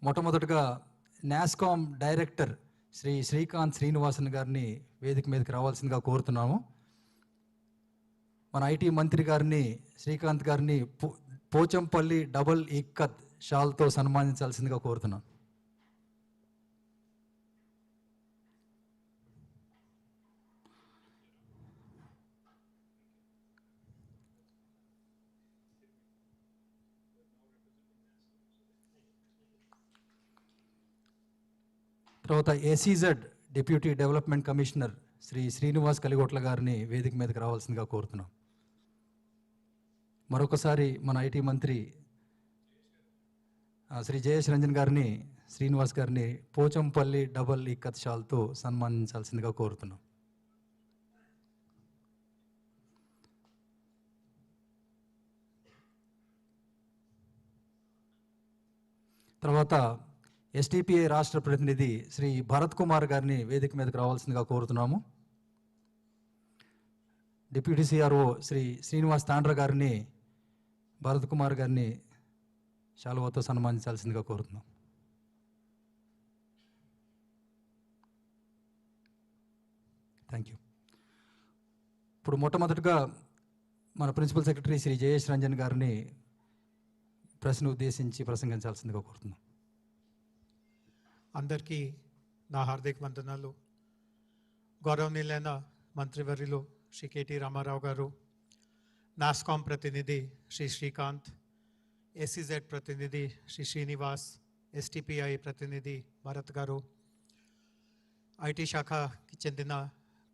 మొట్టమొదటిగా నాస్కామ్ డైరెక్టర్ శ్రీ శ్రీకాంత్ శ్రీనివాసన్ గారిని వేదిక మీదకి రావాల్సిందిగా కోరుతున్నాము. మన ఐటీ మంత్రి గారిని శ్రీకాంత్ గారిని పోచంపల్లి డబుల్ ఇక్కత్ షాల్తో సన్మానించాల్సిందిగా కోరుతున్నాం. తర్వాత ACZ deputy development commissioner Shri Srinivas Kaligotla గారిని వేదిక మీదకి రావాల్సిందిగా కోరుతున్నాం. మరొకసారి మన ఐటీ మంత్రి శ్రీ జయేష్ రంజన్ గారిని శ్రీనివాస్ గారిని పోచంపల్లి డబుల్ ఇక్కత్ షాల్తో సన్మానించాల్సిందిగా కోరుతున్నాం. తర్వాత ఎస్టీపీఐ రాష్ట్ర ప్రతినిధి శ్రీ భరత్ కుమార్ గారిని వేదిక మీదకి రావాల్సిందిగా కోరుతున్నాము. డిప్యూటీ సిఆర్ఓ శ్రీ శ్రీనివాస్ తాండ్ర గారిని భరత్ కుమార్ గారిని శాలువాతో సన్మానించాల్సిందిగా కోరుతున్నాం. Thank you. ఇప్పుడు మొట్టమొదటిగా మన ప్రిన్సిపల్ సెక్రటరీ శ్రీ జయేష్ రంజన్ గారిని ప్రశ్న ఉద్దేశించి ప్రసంగించాల్సిందిగా కోరుతున్నాం. అందరికీ నా హార్దిక వందనాలు. గౌరవనీయులైన మంత్రివర్యులు శ్రీ కేటీ రామారావు గారు, నాస్కామ్ ప్రతినిధి శ్రీ శ్రీకాంత్, ఏసీజెడ్ ప్రతినిధి శ్రీ శ్రీనివాస్, ఎస్టీపీఐ ప్రతినిధి భరత్ గారు, ఐటీ శాఖకి చెందిన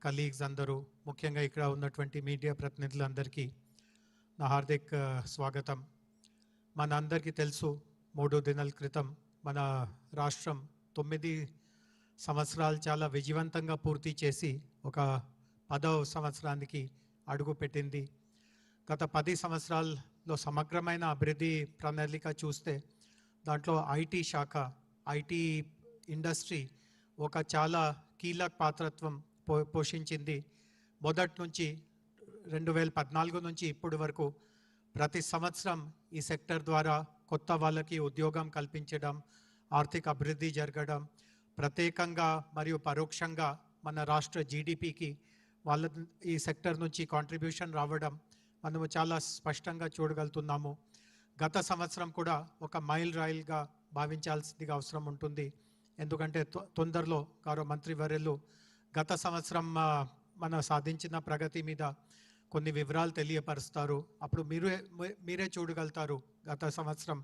కలీగ్స్ అందరూ, ముఖ్యంగా ఇక్కడ ఉన్నటువంటి మీడియా ప్రతినిధులందరికీ నా హార్దిక స్వాగతం. మన అందరికీ తెలుసు, 3 దినాల క్రితం మన రాష్ట్రం 9 సంవత్సరాలు చాలా విజయవంతంగా పూర్తి చేసి ఒక 10వ సంవత్సరానికి అడుగు పెట్టింది. గత 10 సంవత్సరాల్లో సమగ్రమైన అభివృద్ధి ప్రణాళిక చూస్తే దాంట్లో ఐటీ శాఖ, ఐటీ ఇండస్ట్రీ ఒక చాలా కీలక పాత్రత్వం పోషించింది. మొదటి నుంచి 2014 నుంచి ఇప్పటి వరకు ప్రతి సంవత్సరం ఈ సెక్టర్ ద్వారా కొత్త వాళ్ళకి ఉద్యోగం కల్పించడం, ఆర్థిక అభివృద్ధి జరగడం, ప్రత్యేకంగా మరియు పరోక్షంగా మన రాష్ట్ర జీడిపికి వాళ్ళ ఈ సెక్టర్ నుంచి కాంట్రిబ్యూషన్ రావడం మనము చాలా స్పష్టంగా చూడగలుగుతున్నాము. గత సంవత్సరం కూడా ఒక మైల్ రాయిల్గా భావించాల్సిందిగా అవసరం ఉంటుంది. ఎందుకంటే తొందరలో గౌరవ మంత్రివర్యులు గత సంవత్సరం మన సాధించిన ప్రగతి మీద కొన్ని వివరాలు తెలియపరుస్తారు. అప్పుడు మీరే చూడగలుగుతారు గత సంవత్సరం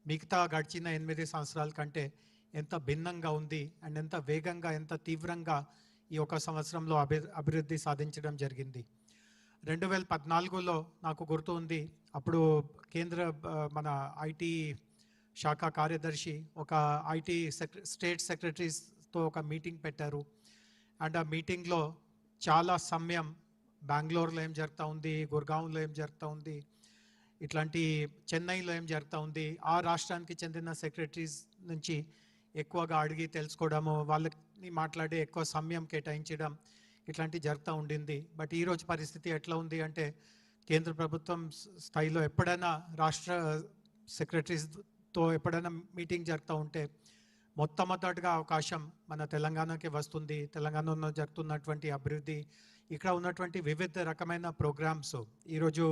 మిగతా గడిచిన 8 సంవత్సరాల కంటే ఎంత భిన్నంగా ఉంది అండ్ ఎంత వేగంగా, ఎంత తీవ్రంగా ఈ ఒక సంవత్సరంలో అభివృద్ధి సాధించడం జరిగింది. 2014లో నాకు గుర్తు ఉంది, అప్పుడు కేంద్ర మన ఐటీ శాఖ కార్యదర్శి ఒక ఐటీ స్టేట్ సెక్రటరీస్తో ఒక మీటింగ్ పెట్టారు. అండ్ ఆ మీటింగ్లో చాలా సమయం బెంగళూరులో ఏం జరుగుతూ ఉంది, గుర్గావ్లో ఏం జరుగుతూ ఉంది, ఇట్లాంటి చెన్నైలో ఏం జరుగుతూ ఉంది, ఆ రాష్ట్రానికి చెందిన సెక్రటరీస్ నుంచి ఎక్కువగా అడిగి తెలుసుకోవడము, వాళ్ళని మాట్లాడి ఎక్కువ సమయం కేటాయించడం, ఇట్లాంటివి జరుగుతూ ఉండింది. బట్ ఈరోజు పరిస్థితి ఎట్లా ఉంది అంటే, కేంద్ర ప్రభుత్వం స్థాయిలో ఎప్పుడైనా రాష్ట్ర సెక్రటరీస్తో ఎప్పుడైనా మీటింగ్ జరుగుతూ ఉంటే మొట్టమొదటిగా అవకాశం మన తెలంగాణకి వస్తుంది. తెలంగాణలో జరుగుతున్నటువంటి అభివృద్ధి, ఇక్కడ ఉన్నటువంటి వివిధ రకమైన ప్రోగ్రామ్స్. ఈరోజు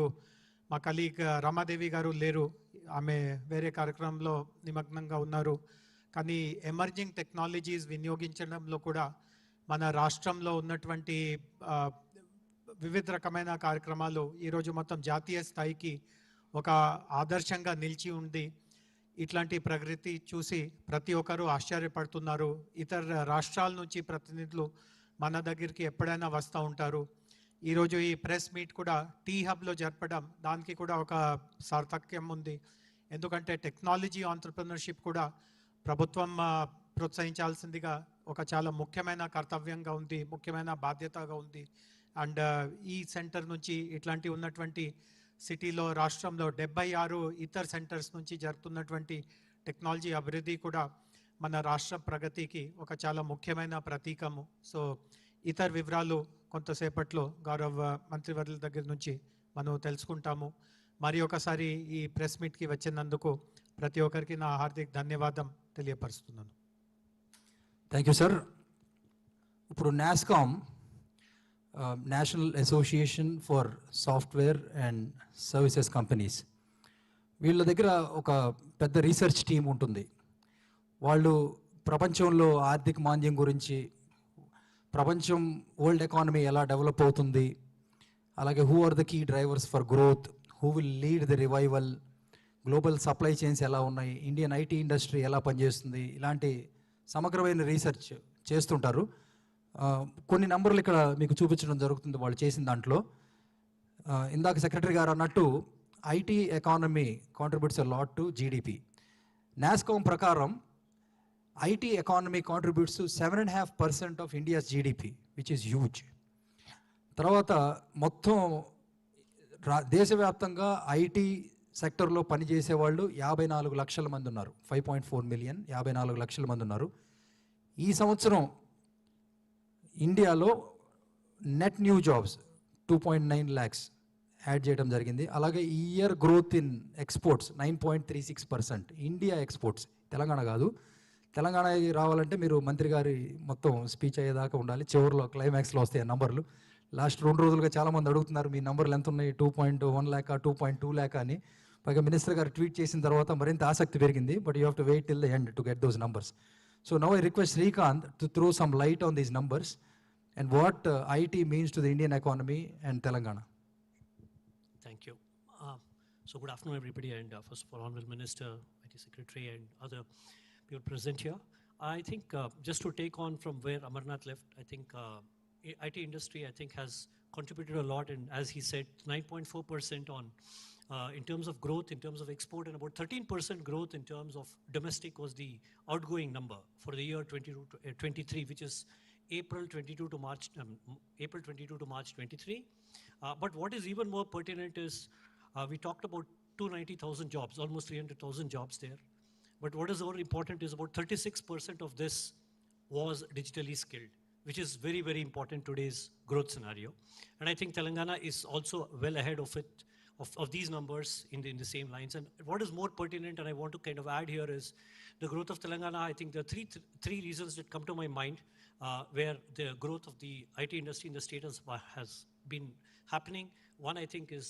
మా కలీగ్ రమాదేవి గారు లేరు, ఆమె వేరే కార్యక్రమంలో నిమగ్నంగా ఉన్నారు. కానీ ఎమర్జింగ్ టెక్నాలజీస్ వినియోగించడంలో కూడా మన రాష్ట్రంలో ఉన్నటువంటి వివిధ రకమైన కార్యక్రమాలు ఈరోజు మొత్తం జాతీయ స్థాయికి ఒక ఆదర్శంగా నిలిచి ఉంది. ఇట్లాంటి ప్రగతి చూసి ప్రతి ఒక్కరూ ఆశ్చర్యపడుతున్నారు. ఇతర రాష్ట్రాల నుంచి ప్రతినిధులు మన దగ్గరికి ఎప్పుడైనా వస్తూ ఉంటారు. ఈరోజు ఈ ప్రెస్ మీట్ కూడా టీ హబ్లో జరపడం, దానికి కూడా ఒక సార్థక్యం ఉంది. ఎందుకంటే టెక్నాలజీ ఆంటర్‌ప్రెన్యూర్‌షిప్ కూడా ప్రభుత్వం ప్రోత్సహించాల్సిందిగా ఒక చాలా ముఖ్యమైన కర్తవ్యంగా ఉంది, ముఖ్యమైన బాధ్యతగా ఉంది. అండ్ ఈ సెంటర్ నుంచి ఇట్లాంటి ఉన్నటువంటి సిటీలో, రాష్ట్రంలో 76 ఇతర సెంటర్స్ నుంచి జరుగుతున్నటువంటి టెక్నాలజీ అభివృద్ధి కూడా మన రాష్ట్ర ప్రగతికి ఒక చాలా ముఖ్యమైన ప్రతీకము. సో ఇతర వివరాలు కొంతసేపట్లో గౌరవ మంత్రివర్యుల దగ్గర నుంచి మనం తెలుసుకుంటాము. మరి ఒకసారి ఈ ప్రెస్ మీట్కి వచ్చినందుకు ప్రతి ఒక్కరికి నా హార్దిక ధన్యవాదం తెలియపరుస్తున్నాను. Thank you sir. ఇప్పుడు NASSCOM, national association for software and services companies, వీళ్ళ దగ్గర ఒక పెద్ద రీసెర్చ్ టీం ఉంటుంది. వాళ్ళు ప్రపంచంలో ఆర్థిక మాంద్యం గురించి, ప్రపంచం వరల్డ్ ఎకానమీ ఎలా డెవలప్ అవుతుంది, అలాగే who are the key drivers for growth, who will lead the revival, global supply chains ఎలా ఉన్నాయి, ఇండియన్ ఐటీ ఇండస్ట్రీ ఎలా పనిచేస్తుంది, ఇలాంటి సమగ్రమైన రీసెర్చ్ చేస్తుంటారు. కొన్ని నంబర్లు ఇక్కడ మీకు చూపించడం జరుగుతుంది వాళ్ళు చేసిన దాంట్లో. ఇందాక సెక్రటరీ గారు అన్నట్టు IT economy contributes a lot to GDP. NASSCOM ప్రకారం IT economy contributes 7.5% of India's GDP, which is huge. తర్వాత మొత్తం దేశవ్యాప్తంగా ఐటీ సెక్టర్లో పనిచేసే వాళ్ళు 54 లక్షల మంది ఉన్నారు. 5.4 మిలియన్, 54 లక్షల మంది ఉన్నారు. ఈ సంవత్సరం ఇండియాలో net new jobs 2.9 lakhs add చేయడం జరిగింది. అలాగే ఈ year growth in exports 9.36%. India exports, Telangana కాదు. తెలంగాణ రావాలంటే మీరు మంత్రి గారి మొత్తం స్పీచ్ అయ్యేదాకా ఉండాలి. చివరిలో క్లైమాక్స్లో వస్తాయి నంబర్లు. లాస్ట్ 2 రోజులుగా చాలామంది అడుగుతున్నారు మీ నంబర్లు ఎంత ఉన్నాయి, 2.1 ల్యాక్, 2.2 ల్యాక్ అని. పైగా మినిస్టర్ గారు ట్వీట్ చేసిన తర్వాత మరింత ఆసక్తి పెరిగింది. But you have to wait till the end to get those numbers. So now I request Srikanth to throw some light on these numbers and what IT means to the Indian economy and Telangana. Thank you. So good afternoon, everybody, and first of all, Honorable Minister, IT Secretary, and other people present here. I think just to take on from where Amarnath left, I think IT industry, I think, has contributed a lot, and as he said, 9.4% on in terms of growth, in terms of export, and about 13% growth in terms of domestic was the outgoing number for the year 22-23, which is April 22 to March 23. But what is even more pertinent is we talked about 290,000 jobs, almost 300,000 jobs there. But what is more important is about 36% of this was digitally skilled, which is very, very important today's growth scenario. And I think Telangana is also well ahead of it, of these numbers in the same lines. And what is more pertinent, and I want to kind of add here, is the growth of Telangana. I think there are three reasons that come to my mind where the growth of the IT industry in the state has been happening. One, I think, is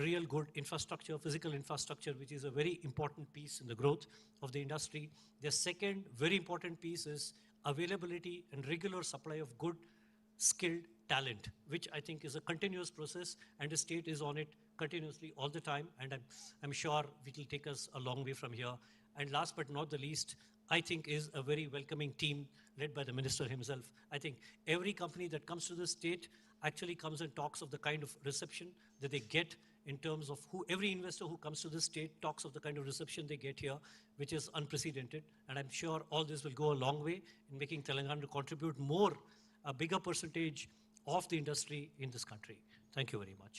real good infrastructure, physical infrastructure, which is a very important piece in the growth of the industry. The second very important piece is availability and regular supply of good, skilled talent, which I think is a continuous process, and the state is on it continuously all the time, and I'm sure it will take us a long way from here. And last but not the least, I think is a very welcoming team led by the minister himself. I think every company that comes to the state actually comes and talks of the kind of reception that they get in terms of every investor who comes to the state talks of the kind of reception they get here, which is unprecedented. And I'm sure all this will go a long way in making Telangana to contribute more, a bigger percentage of the industry in this country. Thank you very much.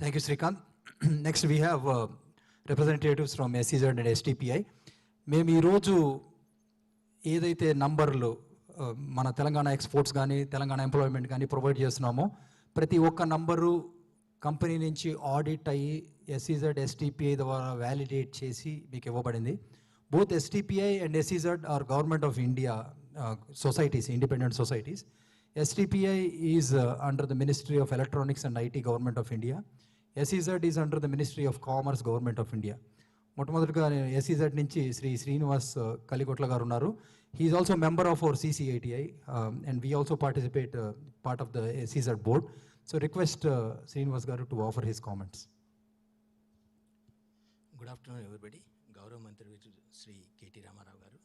Thank you, Srikanth. Next we have representatives from SEZ and STPI. మేము ఈరోజు ఏదైతే నంబర్లు మన Telangana exports కానీ Telangana employment కానీ provide చేస్తున్నామో ప్రతి ఒక్క నంబరు కంపెనీ నుంచి ఆడిట్ అయ్యి ఎస్ఈజెడ్ ఎస్టీపీఐ ద్వారా వ్యాలిడేట్ చేసి మీకు ఇవ్వబడింది. Both STPI and SEZ are government of India societies, independent societies. STPI is under the Ministry of Electronics and IT, Government of India. SEZ is under the Ministry of Commerce, Government of India. మొట్టమొదటిగా SEZ నుంచి శ్రీ శ్రీనివాస్ కలిగొట్ల గారు ఉన్నారు. He is also a member of our CCITI and we also participate part of the SEZ board. So request Srinivas garu to offer his comments. Good afternoon everybody. Gaurav Mantri Sri KT Ramarao garu,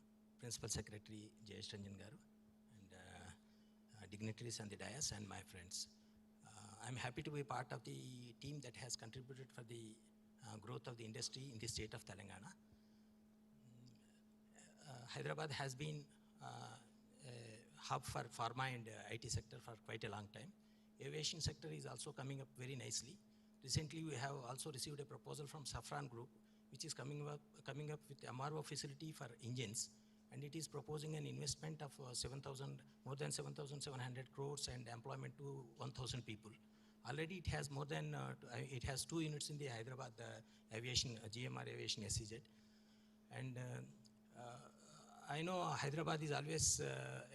Principal Secretary Jayesh Ranjan garu, and dignitaries on the dais and my friends. I'm happy to be part of the team that has contributed for the growth of the industry in the state of Telangana. Hyderabad has been a hub for pharma and IT sector for quite a long time. Aviation sector is also coming up very nicely. Recently we have also received a proposal from Safran Group, which is coming up with MRO facility for engines, and it is proposing an investment of more than 7,700 crores and employment to 1,000 people. Already it has more than, it has 2 units in the Hyderabad aviation, GMR Aviation SEZ. And I know Hyderabad is always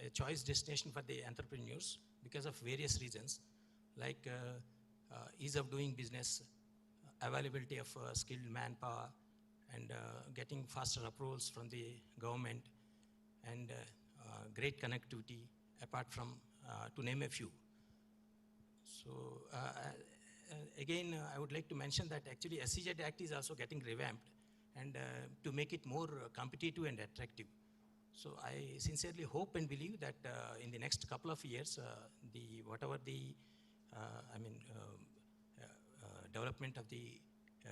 a choice destination for the entrepreneurs because of various reasons, like ease of doing business, availability of skilled manpower, and getting faster approvals from the government, and great connectivity, apart from, to name a few. So again, I would like to mention that actually SEZ Act is also getting revamped, and to make it more competitive and attractive. So I sincerely hope and believe that in the next couple of years, whatever the development of the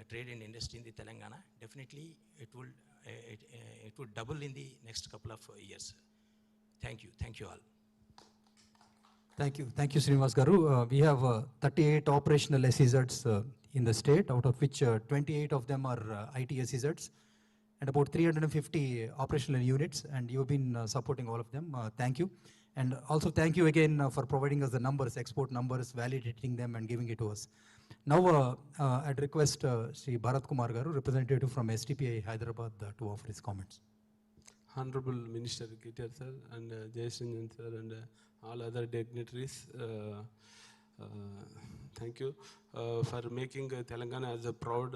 trade and industry in the Telangana, definitely it will double in the next couple of years. Thank you all. Thank you, Srinivas Garu. We have 38 operational SEZs in the state, out of which 28 of them are IT SEZs, and about 350 operational units, and you've been supporting all of them. Thank you. And also thank you again for providing us the numbers, export numbers, validating them and giving it to us. Now I'd request Sri Bharat Kumar Garu, representative from STPI Hyderabad, to offer his comments. Honorable Minister KTR sir and Jayasrinjan sir and all other dignitaries, thank you for making Telangana as a proud.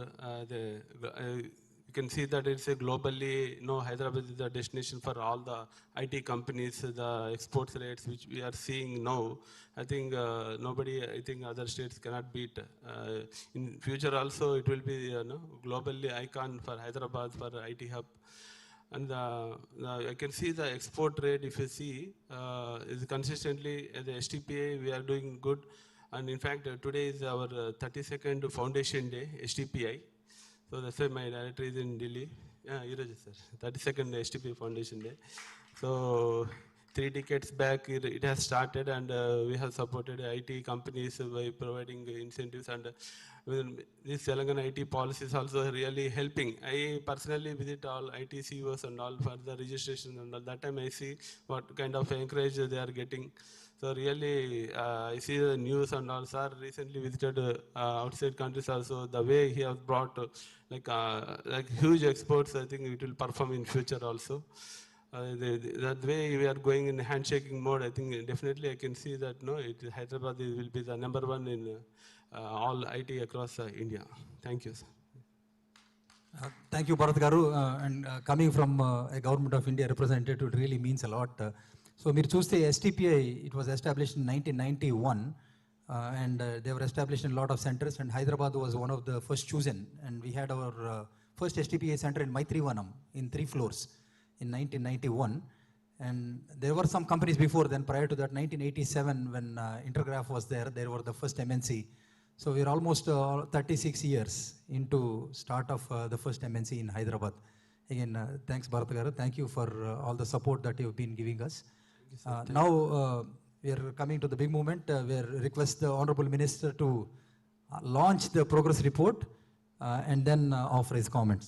You can see that it's a globally, Hyderabad is the destination for all the IT companies, the exports rates which we are seeing now. I think I think other states cannot beat. In future also, it will be globally icon for Hyderabad, for IT hub. And I can see the export rate, if you see, is consistently, the STPA, we are doing good. And in fact, today is our 32nd foundation day, STPI. So that's why my director is in Delhi. Yeah, Iraj sir, 32nd STPI foundation day. So 3 decades back, it has started, and we have supported IT companies by providing incentives, and this Telangana IT policy is also really helping. I personally visit all IT CEOs and all for the registration, and at that time I see what kind of encourage they are getting. So really, I see the news and all. Sir recently visited outside countries also. The way he has brought like huge exports, I think it will perform in future also. That way we are going in handshaking mode. I think definitely I can see that Hyderabad will be the #1 in all IT across India. Thank you, sir. Thank you, Bharat Garu. And coming from a Government of India representative, it really means a lot. So మీరు చూస్తే STPI, it was established in 1991, and they were established in a lot of centers, and Hyderabad was one of the first chosen. And we had our first STPI center in Maitrivanam in 3 floors in 1991. And there were some companies before then. Prior to that, 1987, when Intergraph was there, they were the first MNC. So we're almost 36 years into start of the first MNC in Hyderabad. Again, thanks Bharat Garu. Thank you for all the support that you've been giving us. Now we are coming to the big moment where I request the Honorable Minister to launch the progress report and then offer his comments.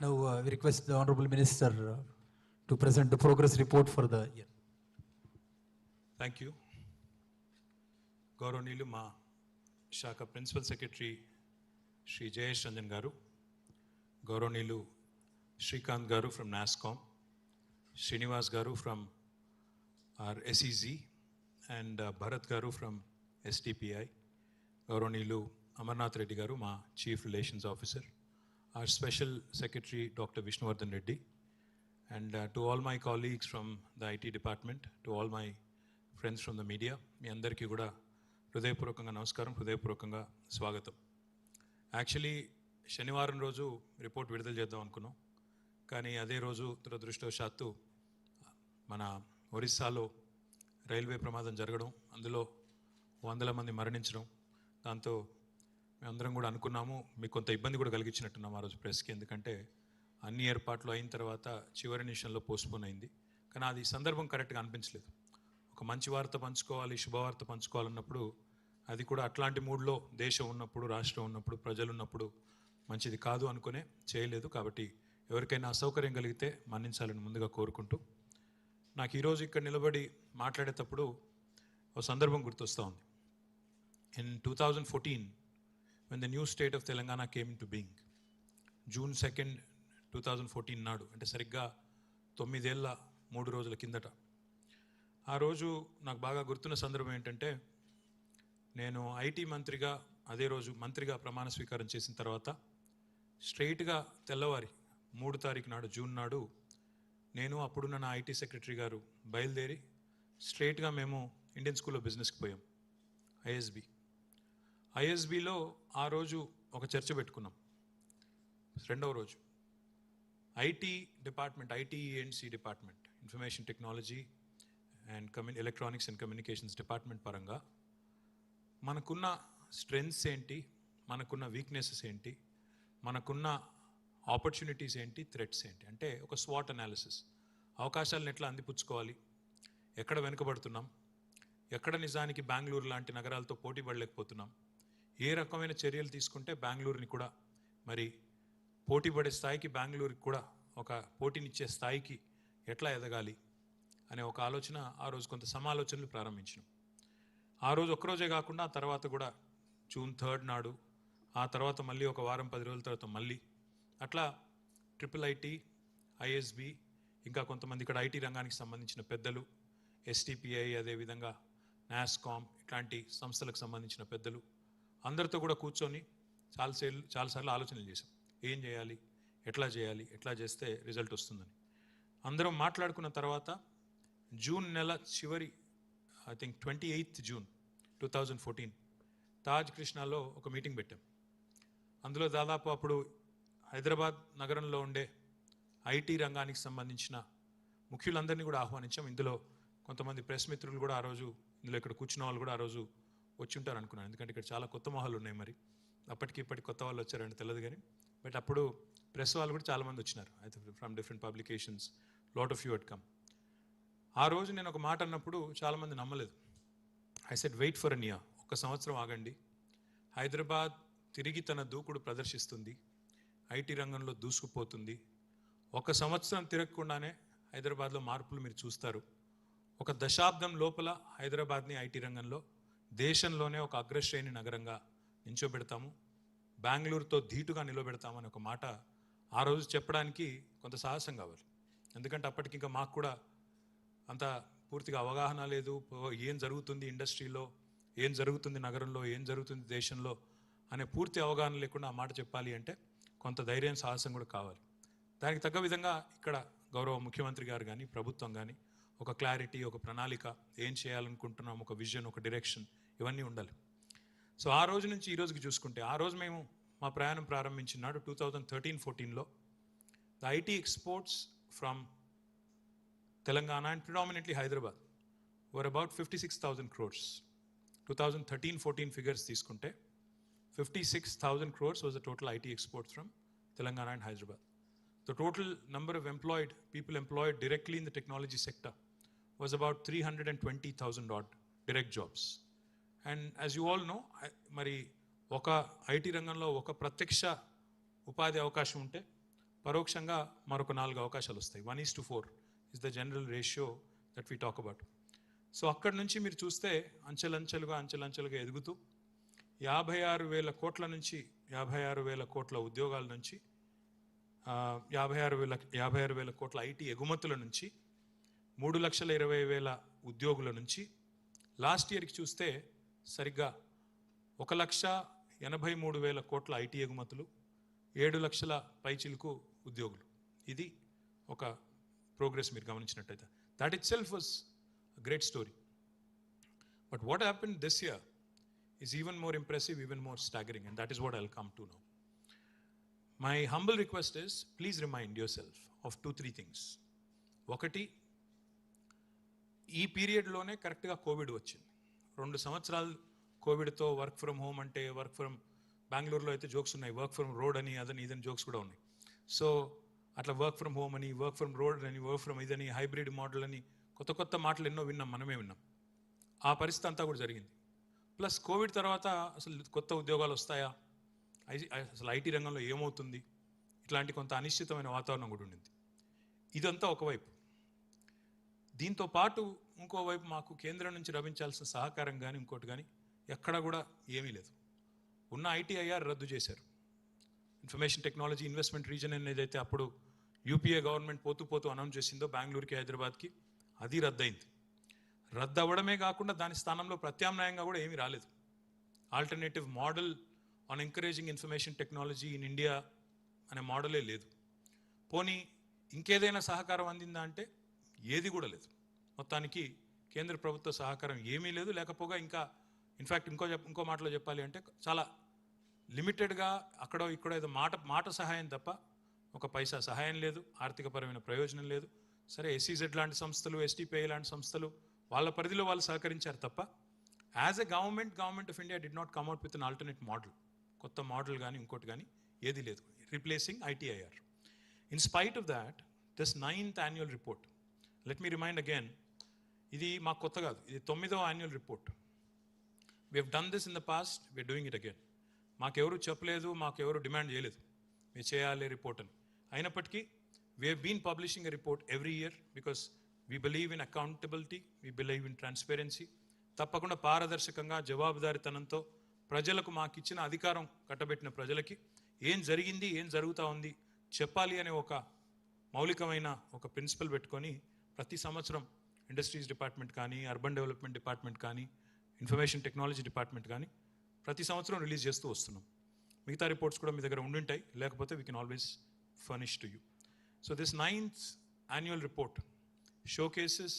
Now we request the Honorable Minister to present the progress report for the year. Thank you. Gauranilu Ma Shaka Principal Secretary Shri Jayasrinjan Garu, Gauranilu Shrikant Garu from NASCOM, Srinivas Garu from our SEZ, and Bharat Garu from STPI, Gauronilu Amarnath Reddy Garu, my Chief Relations Officer, our Special Secretary Dr. Vishnuvardhan Reddy, and to all my colleagues from the IT department, to all my friends from the media, మీ అందరికీ కూడా హృదయపూర్వకంగా నమస్కారం, హృదయపూర్వకంగా స్వాగతం. Actually శనివారం రోజు report విడుదల చేద్దాం అనుకున్నాం, కానీ అదే రోజు దురదృష్టవశాత్తు మన ఒరిస్సాలో రైల్వే ప్రమాదం జరగడం, అందులో వందల మంది మరణించడం, దాంతో మేమందరం కూడా అనుకున్నాము మీకు కొంత ఇబ్బంది కూడా కలిగించినట్టున్నాం ఆ రోజు ప్రెస్కి, ఎందుకంటే అన్ని ఏర్పాట్లు అయిన తర్వాత చివరి నిమిషంలో పోస్ట్పోన్ అయింది. కానీ అది సందర్భం కరెక్ట్గా అనిపించలేదు. ఒక మంచి వార్త పంచుకోవాలి, శుభవార్త పంచుకోవాలన్నప్పుడు అది కూడా అట్లాంటి మూడ్లో దేశం ఉన్నప్పుడు, రాష్ట్రం ఉన్నప్పుడు, ప్రజలు ఉన్నప్పుడు మంచిది కాదు అనుకునే చేయలేదు. కాబట్టి ఎవరికైనా అసౌకర్యం కలిగితే మన్నించాలని ముందుగా కోరుకుంటూ, నాకు ఈరోజు ఇక్కడ నిలబడి మాట్లాడేటప్పుడు ఒక సందర్భం గుర్తొస్తూ ఉంది. In 2014, when the new state of Telangana came into being, June 2nd, 2014 నాడు, అంటే సరిగ్గా 9 ఏళ్ళ 3 రోజుల కిందట, ఆ రోజు నాకు బాగా గుర్తున్న సందర్భం ఏంటంటే, నేను ఐటీ మంత్రిగా అదే రోజు మంత్రిగా ప్రమాణ స్వీకారం చేసిన తర్వాత స్ట్రైట్గా తెల్లవారి 3 తారీఖు నాడు, జూన్ నాడు, నేను అప్పుడున్న నా ఐటీ సెక్రటరీ గారు బయలుదేరి స్ట్రైట్గా మేము ఇండియన్ స్కూల్ ఆఫ్ బిజినెస్కి పోయాం, ఐఎస్బిలో ఆ రోజు ఒక చర్చ పెట్టుకున్నాం. రెండవ రోజు IT department, ITNC department, information technology and electronics and communications department పరంగా మనకున్న స్ట్రెంగ్స్ ఏంటి, మనకున్న వీక్నెసెస్ ఏంటి, మనకున్న ఆపర్చునిటీస్ ఏంటి, థ్రెట్స్ ఏంటి, అంటే ఒక స్వాట్ అనాలిసిస్, అవకాశాలను ఎట్లా అందిపుచ్చుకోవాలి, ఎక్కడ వెనుకబడుతున్నాం, ఎక్కడ నిజానికి బెంగళూరు లాంటి నగరాలతో పోటీ పడలేకపోతున్నాం, ఏ రకమైన చర్యలు తీసుకుంటే బెంగళూరుని కూడా మరి పోటీ పడే స్థాయికి, బెంగళూరుకి కూడా ఒక పోటీనిచ్చే స్థాయికి ఎట్లా ఎదగాలి అనే ఒక ఆలోచన, ఆ రోజు కొంత సమాలోచనలు ప్రారంభించినాం. ఆ రోజు ఒక్కరోజే కాకుండా ఆ తర్వాత కూడా జూన్ 3rd నాడు, ఆ తర్వాత మళ్ళీ ఒక వారం 10 రోజుల తర్వాత మళ్ళీ అట్లా ట్రిపుల్ ఐటీ, ఐఎస్బి, ఇంకా కొంతమంది ఇక్కడ ఐటీ రంగానికి సంబంధించిన పెద్దలు, ఎస్టీపీఐ, అదేవిధంగా నాస్కామ్, ఇట్లాంటి సంస్థలకు సంబంధించిన పెద్దలు అందరితో కూడా కూర్చొని చాలాసార్లు ఆలోచనలు చేశాం. ఏం చేయాలి, ఎట్లా చేస్తే రిజల్ట్ వస్తుందని అందరం మాట్లాడుకున్న తర్వాత జూన్ నెల చివరి, I think 28th June 2014 Taj కృష్ణాలో ఒక మీటింగ్ పెట్టాం. అందులో దాదాపు అప్పుడు హైదరాబాద్ నగరంలో ఉండే ఐటీ రంగానికి సంబంధించిన ముఖ్యులందరినీ కూడా ఆహ్వానించాం. ఇందులో కొంతమంది ప్రెస్ మిత్రులు కూడా ఆ రోజు, ఇందులో ఇక్కడ కూర్చున్న వాళ్ళు కూడా ఆ రోజు వచ్చి ఉంటారు అనుకున్నాను, ఎందుకంటే ఇక్కడ చాలా కొత్త మొహాలు ఉన్నాయి. మరి అప్పటికి ఇప్పటికి కొత్త వాళ్ళు వచ్చారంటే తెలియదు కానీ, బట్ అప్పుడు ప్రెస్ వాళ్ళు కూడా చాలామంది వచ్చినారు, అయితే from different publications, lot of you had come. ఆ రోజు నేను ఒక మాట అన్నప్పుడు చాలామంది నమ్మలేదు. I said wait for an year, 1 సంవత్సరం ఆగండి, హైదరాబాద్ తిరిగి తన దూకుడు ప్రదర్శిస్తుంది, ఐటీ రంగంలో దూసుకుపోతుంది. 1 సంవత్సరం తిరగకుండానే హైదరాబాద్లో మార్పులు మీరు చూస్తారు. 1 దశాబ్దం లోపల హైదరాబాద్ని ఐటీ రంగంలో దేశంలోనే ఒక అగ్రశ్రేణి నగరంగా నిల్చోబెడతాము, బెంగళూరుతో ధీటుగా నిలబెడతామని ఒక మాట ఆ రోజు చెప్పడానికి కొంత సాహసం కావాలి. ఎందుకంటే అప్పటికి ఇంకా మాకు కూడా అంత పూర్తిగా అవగాహన లేదు, ఏం జరుగుతుంది ఇండస్ట్రీలో, ఏం జరుగుతుంది నగరంలో, ఏం జరుగుతుంది దేశంలో అనే పూర్తి అవగాహన లేకుండా ఆ మాట చెప్పాలి అంటే కొంత ధైర్యం, సాహసం కూడా కావాలి. దానికి తగ్గ విధంగా ఇక్కడ గౌరవ ముఖ్యమంత్రి గారు కానీ, ప్రభుత్వం కానీ ఒక క్లారిటీ, ఒక ప్రణాళిక, ఏం చేయాలనుకుంటున్నాం, ఒక విజన్, ఒక డైరెక్షన్, ఇవన్నీ ఉండాలి. సో ఆ రోజు నుంచి ఈ రోజుకి చూసుకుంటే, ఆ రోజు మేము మా ప్రయాణం ప్రారంభించినాడు 2013-14లో the IT exports from Telangana and predominantly Hyderabad were about 56,000 crores. 2013-14 figures తీసుకుంటే 56,000 crores was the total IT exports from Telangana and Hyderabad. The total number of people employed directly in the technology sector was about 320,000 odd direct jobs. And as you all know, మరి ఒక IT రంగంలో ఒక ప్రత్యక్ష ఉపాధి అవకాశం ఉంటే పరోక్షంగా మరొక 4 అవకాశాలు వస్తాయి. 1:4 is the general ratio that we talk about. So అక్కడి నుంచి మీరు చూస్తే అంచెలంచెలుగా ఎదుగుతూ 56,000 కోట్ల నుంచి 56,000 కోట్ల ఉద్యోగాల నుంచి 56,000 కోట్ల ఐటీ ఎగుమతుల నుంచి 3,20,000 ఉద్యోగుల నుంచి లాస్ట్ ఇయర్కి చూస్తే సరిగ్గా 1,83,000 కోట్ల ఐటీ ఎగుమతులు, 7 లక్షల పైచిలుకు ఉద్యోగులు. ఇది ఒక ప్రోగ్రెస్ మీరు గమనించినట్టయితే. That it self was great story. But what happened this year is even more impressive, even more staggering, and that is what I'll come to now. My humble request is, please remind yourself of 2-3 things. ఒకటి, ఈ పీరియడ్లోనే కరెక్ట్గా Covid వచ్చింది. 2 సంవత్సరాలు కోవిడ్తో work from home అంటే, work from బెంగళూరులో అయితే jokes ఉన్నాయి, work from road అని అదని ఇదని జోక్స్ కూడా ఉన్నాయి. సో అట్లా వర్క్ ఫ్రమ్ హోమ్ అని, వర్క్ ఫ్రమ్ రోడ్ అని, వర్క్ ఫ్రమ్ ఇదని, హైబ్రిడ్ మోడల్ అని కొత్త కొత్త మాటలు ఎన్నో విన్నాం, మనమే విన్నాం. ఆ పరిస్థితి అంతా కూడా జరిగింది. ప్లస్ కోవిడ్ తర్వాత అసలు కొత్త ఉద్యోగాలు వస్తాయా, అసలు ఐటీ రంగంలో ఏమవుతుంది, ఇట్లాంటి కొంత అనిశ్చితమైన వాతావరణం కూడా ఉండింది. ఇదంతా ఒకవైపు. దీంతో పాటు ఇంకోవైపు మాకు కేంద్రం నుంచి లభించాల్సిన సహకారం కానీ ఇంకోటి కానీ ఎక్కడా కూడా ఏమీ లేదు. ఉన్న ఐటీఐఆర్ రద్దు చేశారు. ఇన్ఫర్మేషన్ టెక్నాలజీ ఇన్వెస్ట్మెంట్ రీజన్ అని ఏదైతే అప్పుడు యూపీఏ గవర్నమెంట్ పోతూ అనౌన్స్ చేసిందో బెంగళూరుకి, హైదరాబాద్కి, అది రద్దయింది. రద్దు అవ్వడమే కాకుండా దాని స్థానంలో ప్రత్యామ్నాయంగా కూడా ఏమీ రాలేదు. Alternative model on encouraging information technology in India అనే మోడలే లేదు. పోనీ ఇంకేదైనా సహకారం అందిందా అంటే ఏది కూడా లేదు. మొత్తానికి కేంద్ర ప్రభుత్వ సహకారం ఏమీ లేదు. లేకపోగా ఇంకా ఇన్ఫ్యాక్ట్ ఇంకో మాటలో చెప్పాలి అంటే చాలా లిమిటెడ్గా అక్కడో ఇక్కడో ఏదో మాట సహాయం తప్ప ఒక పైసా సహాయం లేదు, ఆర్థికపరమైన ప్రయోజనం లేదు. సరే, ఎస్ఈజెడ్ లాంటి సంస్థలు, ఎస్టీపీఐ లాంటి సంస్థలు వాళ్ళ పరిధిలో వాళ్ళు సహకరించారు తప్ప as a government of India did not come out with an alternate model. కొత్త మోడల్ కానీ ఇంకోటి కానీ ఏది లేదు, replacing ITIR. In spite of that, this 9th annual report, let me remind again, ఇది మాకు కొత్త కాదు, ఇది 9వ annual report. We have done this in the past, we're doing it again. మాకెవరు చెప్పలేదు, మాకెవరు డిమాండ్ చేయలేదు మీరు చేయాలి రిపోర్ట్ అని. అయినప్పటికీ we have been publishing a report every year because we believe in accountability, we believe in transparency. తప్పకుండా పారదర్శకంగా, జవాబుదారీతనంతో ప్రజలకు మాకు ఇచ్చిన అధికారం కట్టబెట్టిన ప్రజలకి ఏం జరిగింది, ఏం జరుగుతూ ఉంది చెప్పాలి అనే ఒక మౌలికమైన ఒక ప్రిన్సిపల్ పెట్టుకొని ప్రతి సంవత్సరం ఇండస్ట్రీస్ డిపార్ట్మెంట్ కానీ, అర్బన్ డెవలప్మెంట్ డిపార్ట్మెంట్ కానీ, ఇన్ఫర్మేషన్ టెక్నాలజీ డిపార్ట్మెంట్ కానీ ప్రతి సంవత్సరం రిలీజ్ చేస్తూ వస్తున్నాం. మిగతా రిపోర్ట్స్ కూడా మీ దగ్గర ఉండుంటాయి, లేకపోతే we can always furnish to you. So this 9th annual report showcases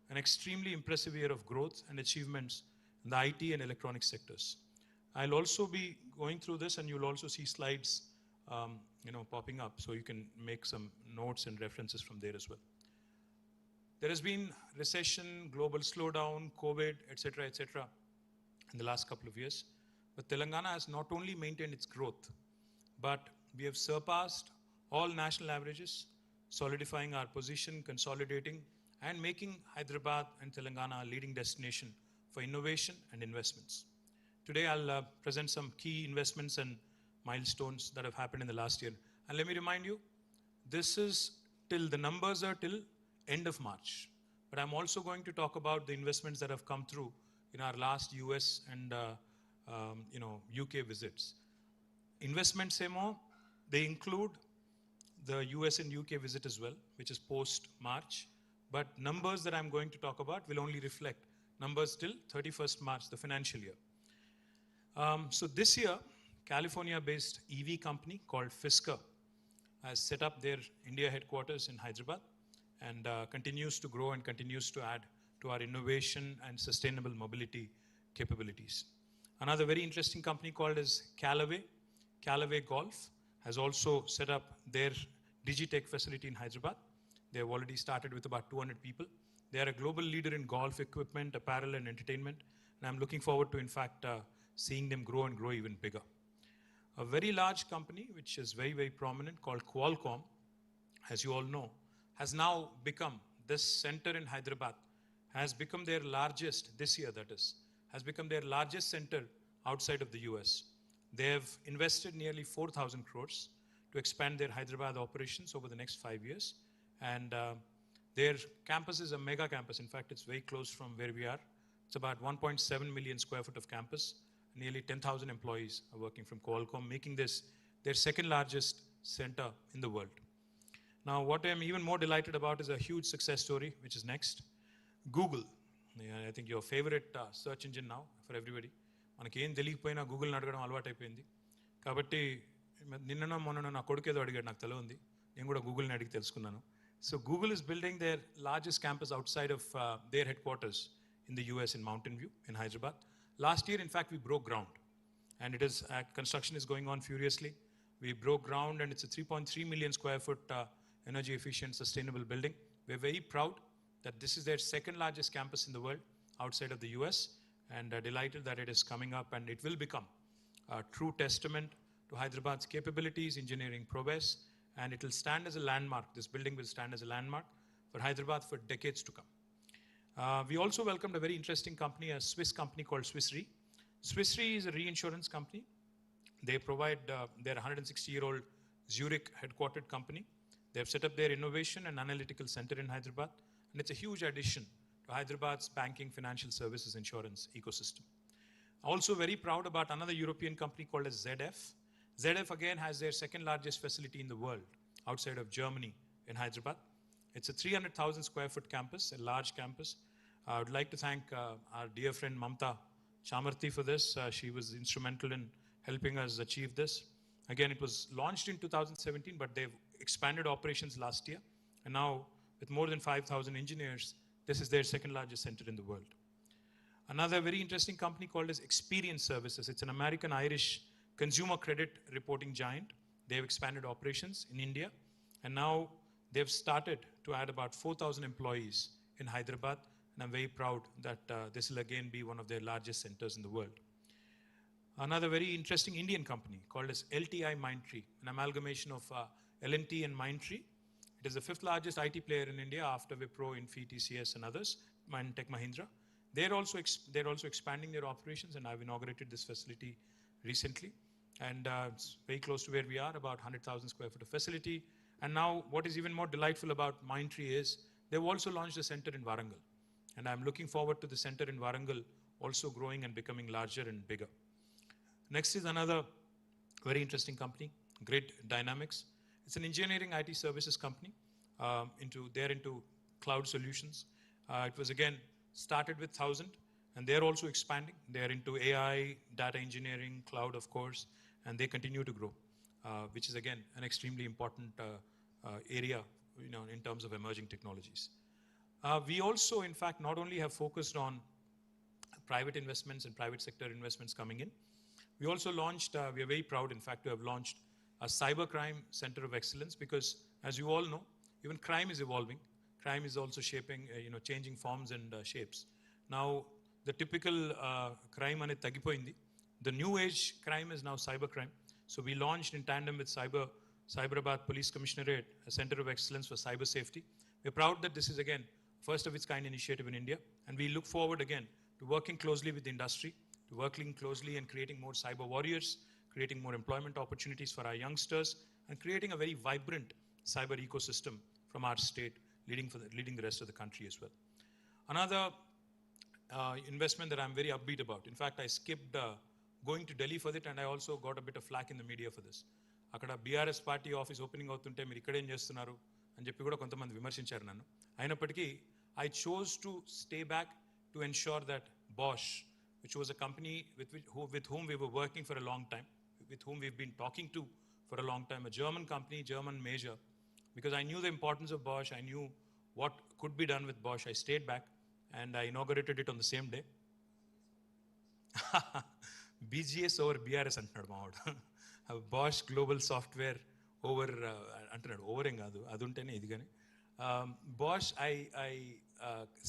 an extremely impressive year of growth and achievements in the IT and electronic sectors. I'll also be going through this, and you'll also see slides popping up, so you can make some notes and references from there as well. There has been recession, global slowdown, COVID, etc. in the last couple of years. But Telangana has not only maintained its growth, but we have surpassed all national averages, solidifying our position, consolidating, and making Hyderabad and Telangana a leading destination for innovation and investments. Today, I'll present some key investments and milestones that have happened in the last year. And let me remind you, the numbers are till end of March. But I'm also going to talk about the investments that have come through in our last US and UK visits. Investments, they include the US and UK visit as well, which is post-March. But numbers that I'm going to talk about will only reflect numbers till 31st March, the financial year. So this year, California-based EV company called Fisker has set up their India headquarters in Hyderabad and continues to grow and continues to add to our innovation and sustainable mobility capabilities. Another very interesting company called as Callaway Golf has also set up their Digitech facility in Hyderabad. They have already started with about 200 people. They are a global leader in golf equipment, apparel, and entertainment. And I'm looking forward to, in fact, seeing them grow and grow even bigger. A very large company, which is very, very prominent, called Qualcomm, as you all know, has now become, this center in Hyderabad, has become their largest, this year that is, has become their largest center outside of the US. They have invested nearly 4,000 crores to expand their Hyderabad operations over the next 5 years. And their campus is a mega campus. In fact, it's very close from where we are. It's about 1.7 million square foot of campus. Nearly 10,000 employees are working from Qualcomm, making this their second largest center in the world. Now, what I'm even more delighted about is a huge success story, which is next. Google. Yeah, I think your favorite search engine now for everybody. మనకి ఏం తెలియకపోయినా గూగుల్ని అడగడం అలవాటైపోయింది. కాబట్టి నిన్ననో మొన్ననో నా కొడుకు ఏదో అడిగాడు, నాకు తెలియంది, నేను కూడా గూగుల్ని అడిగి తెలుసుకున్నాను. So Google is building their largest campus outside of their headquarters in the US in Mountain View in Hyderabad. Last year, in fact, we broke ground, and it is construction is going on furiously. We broke ground, and it's a 3.3 million square foot energy efficient sustainable building. We're very proud that this is their second largest campus in the world outside of the US, and delighted that it is coming up, and it will become a true testament to Hyderabad's capabilities, engineering prowess, and it will stand as a landmark. This building will stand as a landmark for Hyderabad for decades to come. We also welcomed a very interesting company, a Swiss company called Swiss Re. Swiss Re is a reinsurance company. They provide, they're a 160-year-old Zurich headquartered company. They've set up their innovation and analytical center in Hyderabad, and it's a huge addition to Hyderabad's banking, financial services, insurance ecosystem. Also very proud about another European company called as ZF. ZF again has their second largest facility in the world outside of Germany in Hyderabad. It's a 300,000 square foot campus, a large campus. I would like to thank our dear friend Mamta Chamarthi for this. She was instrumental in helping us achieve this. Again, it was launched in 2017, but they've expanded operations last year. And now, with more than 5,000 engineers, this is their second largest center in the world. Another very interesting company called as Experience Services. It's an American-Irish consumer credit reporting giant. They've expanded operations in India, and now they've started to add about 4,000 employees in Hyderabad, and I'm very proud that this will again be one of their largest centers in the world. Another very interesting Indian company called as LTI Mindtree, an amalgamation of L&T and Mindtree. It is the fifth largest IT player in India after Wipro, Infy, TCS, and others, and Tech Mahindra. They're also expanding their operations, and I've inaugurated this facility recently. And it's very close to where we are, about 100,000 square foot of facility. And now what is even more delightful about Mindtree is they've also launched a center in Warangal. And I'm looking forward to the center in Warangal also growing and becoming larger and bigger. Next is another very interesting company, Grid Dynamics. It's an engineering IT services company. They're into cloud solutions. It was again started with 1,000, and they're also expanding. They're into AI, data engineering, cloud, of course, and they continue to grow, which is again an extremely important area, in terms of emerging technologies. We also, in fact, not only have focused on private investments and private sector investments coming in, we also launched, we are very proud, in fact, to have launched a cybercrime center of excellence, because as you all know, even crime is evolving. Crime is also shaping, changing forms and shapes. Now, the typical crime ane tagipoindi. The new age crime is now cybercrime. So we launched in tandem with Cyberabad Police Commissionerate a center of excellence for cyber safety. We're proud that this is again first of its kind initiative in India, and we look forward again to working closely with the industry, to working closely and creating more cyber warriors, creating more employment opportunities for our youngsters, and creating a very vibrant cyber ecosystem from our state, leading the rest of the country as well. Another investment that I'm very upbeat about. In fact, I skipped going to Delhi for it, and I also got a bit of flack in the media for this. అక్కడ BRS party office opening అవుతుంటే మీరు ఇక్కడేం చేస్తున్నారు అని చెప్పి కూడా కొంతమంది విమర్శించారు నన్ను. అయినప్పటికీ I chose to stay back to ensure that Bosch, which was a company with whom we were working for a long time, with whom we've been talking to for a long time, a German company, German major, because I knew the importance of Bosch, I knew what could be done with Bosch. I stayed back and I inaugurated it on the same day. BGS over BRS అంటున్నాడు మావాడు. Bosch Global Software over అంటున్నాడు. Over ఏం కాదు, అది ఉంటేనే ఇది కానీ. Bosch, I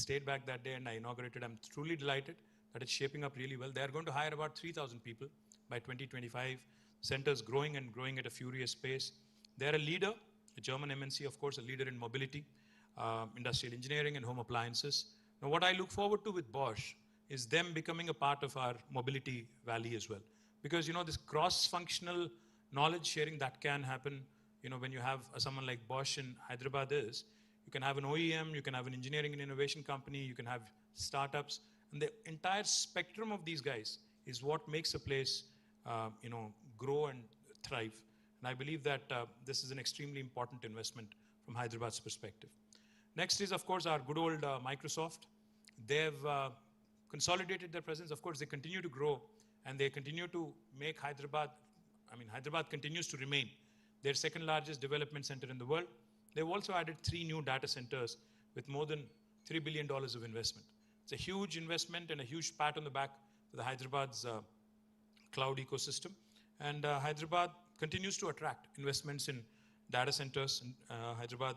stayed back that day and I inaugurated. I'm truly delighted that it's shaping up really well. They are going to hire about 3,000 people by 2025. Centers growing and growing at a furious pace. They're a leader, a German MNC, of course, a leader in mobility, industrial engineering and home appliances. Now, what I look forward to with Bosch is them becoming a part of our mobility valley as well. Because, this cross-functional knowledge sharing that can happen, when you have someone like Bosch in Hyderabad is, you can have an OEM, you can have an engineering and innovation company, you can have startups, and the entire spectrum of these guys is what makes a place, grow and thrive. And I believe that this is an extremely important investment from from Hyderabad's perspective. Next is, of course, our good old Microsoft. They've consolidated their presence. Of course, they continue to grow and they continue to make Hyderabad, Hyderabad continues to remain their second largest development center in the world. They've also added 3 new data centers with more than $3 billion of investment. It's a huge investment and a huge pat on the back for the Hyderabad's cloud ecosystem. And Hyderabad continues to attract investments in data centers. And Hyderabad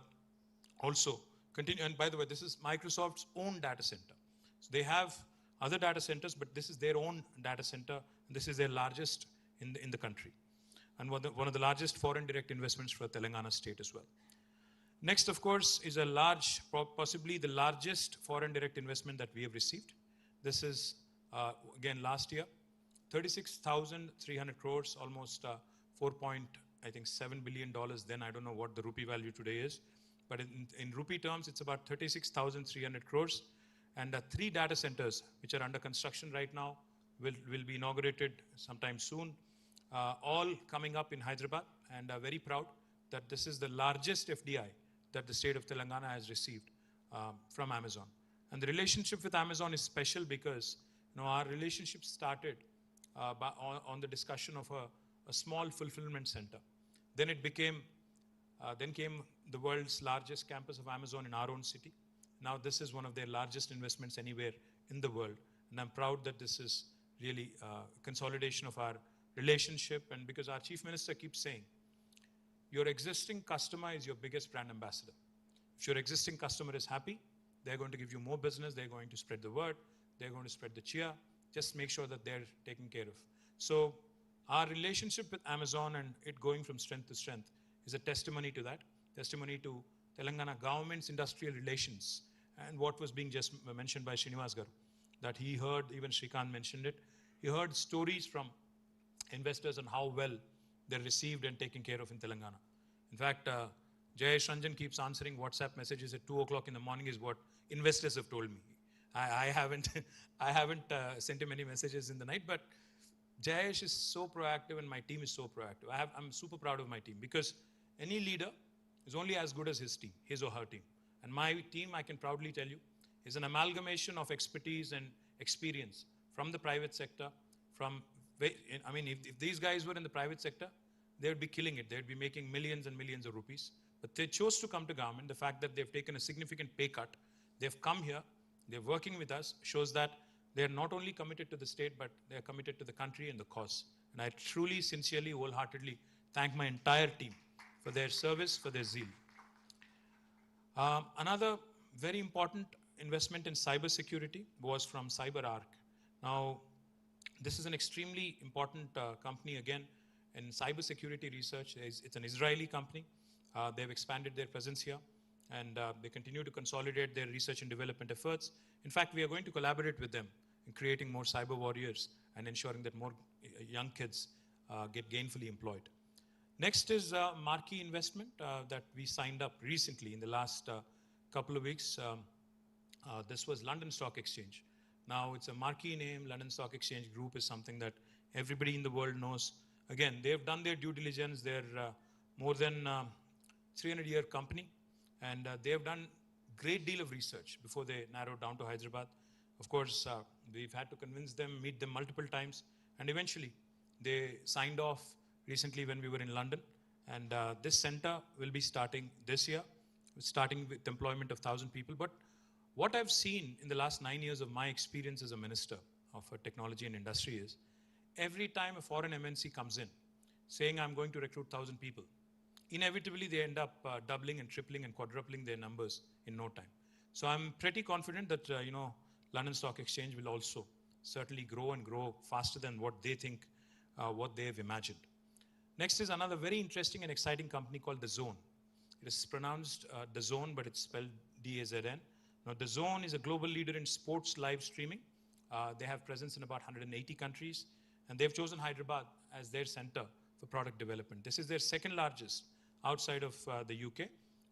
also continue, and by the way, this is Microsoft's own data center. So they have other data centers, but this is their own data center. And this is their largest in the country. And one of the largest foreign direct investments for Telangana state as well. Next, of course, is a large, possibly the largest foreign direct investment that we have received. This is, again, last year, 36,300 crores, almost $4.7 billion. Then I don't know what the rupee value today is. But in rupee terms, it's about 36,300 crores. And 3 data centers, which are under construction right now, will be inaugurated sometime soon. All coming up in Hyderabad. And very proud that this is the largest FDI that the state of Telangana has received from Amazon. And the relationship with Amazon is special because our relationship started on the discussion of a small fulfillment center. Then it became, then came the world's largest campus of Amazon in our own city. Now this is one of their largest investments anywhere in the world. And I'm proud that this is really consolidation of our relationship. And because our chief minister keeps saying, your existing customer is your biggest brand ambassador. If your existing customer is happy, they're going to give you more business, they're going to spread the word, they're going to spread the cheer. Just make sure that they're taken care of. So our relationship with Amazon and it going from strength to strength is a testimony to that, testimony to Telangana government's industrial relations and what was being just mentioned by Srinivas Garu, that he heard, even Srikanth mentioned it, he heard stories from investors on how well they're received and taken care of in Telangana. In fact, Jayesh Ranjan keeps answering WhatsApp messages at 2 o'clock in the morning is what investors have told me. I haven't sent him any messages in the night, but Jayesh is so proactive and my team is so proactive. I'm super proud of my team because any leader is only as good as his team, his or her team. And my team, I can proudly tell you, is an amalgamation of expertise and experience from the private sector, if these guys were in the private sector, they would be killing it. They would be making millions and millions of rupees. But they chose to come to government. The fact that they've taken a significant pay cut, they've come here, they're working with us, shows that they're not only committed to the state, but they're committed to the country and the cause. And I truly, sincerely, wholeheartedly thank my entire team for their service, for their zeal. Another very important investment in cybersecurity was from CyberArk. Now, this is an extremely important company, again, in cybersecurity research. It's an Israeli company. They've expanded their presence here, and they continue to consolidate their research and development efforts. In fact, we are going to collaborate with them in creating more cyber warriors and ensuring that more young kids get gainfully employed. Next is a marquee investment that we signed up recently in the last couple of weeks. This was London Stock Exchange. Now, it's a marquee name. London Stock Exchange Group is something that everybody in the world knows. Again, they've done their due diligence. They're more than 300-year company, and they've done great deal of research before they narrowed down to Hyderabad. Of course, we've had to convince them, meet them multiple times, and eventually they signed off recently when we were in London. And this center will be starting this year, starting with employment of 1,000 people. But what I've seen in the last 9 years of my experience as a minister of technology and industry is, every time a foreign MNC comes in saying, I'm going to recruit 1,000 people, inevitably they end up doubling and tripling and quadrupling their numbers in no time. So I'm pretty confident that, London Stock Exchange will also certainly grow and grow faster than what they think, what they've imagined. Next is another very interesting and exciting company called DAZN. It is pronounced DAZN, but it's spelled D-A-Z-N. Now, DAZN is a global leader in sports live streaming. They have presence in about 180 countries, and they've chosen Hyderabad as their center for product development. This is their second largest outside of the UK,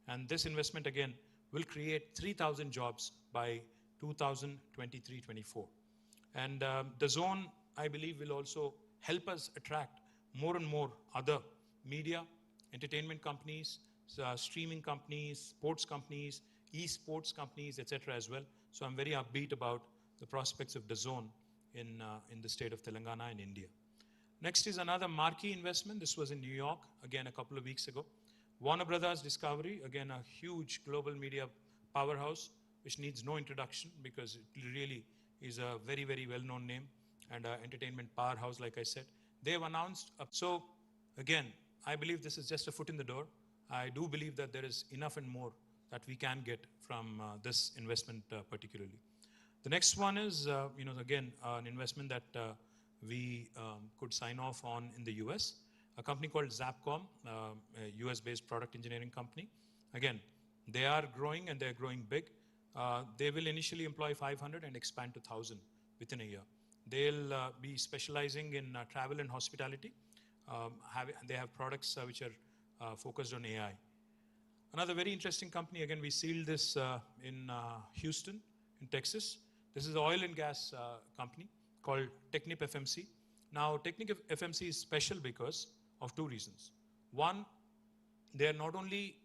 and this investment, again, will create 3,000 jobs by 2023-24. And DAZN, I believe, will also help us attract more and more other media, entertainment companies, streaming companies, sports companies, esports companies, etc. as well. So I'm very upbeat about the prospects of DAZN in the state of Telangana and India. Next is another marquee investment. This was in New York, again a couple of weeks ago. Warner Brothers Discovery, again a huge global media powerhouse, which needs no introduction because it really is a very, very well-known name and an entertainment powerhouse, like I said. They've announced, so again, I believe this is just a foot in the door. I do believe that there is enough and more that we can get from this investment particularly. The next one is, again, an investment that we could sign off on in the US, a company called Zapcom, a US-based product engineering company. Again, they are growing and they're growing big. They will initially employ 500 and expand to 1,000 within a year. They'll be specializing in travel and hospitality. They have products which are focused on AI. Another very interesting company, again, we sealed this in Houston, in Texas. This is an oil and gas company called Technip FMC. Now, Technip FMC is special because of two reasons. One, they are not only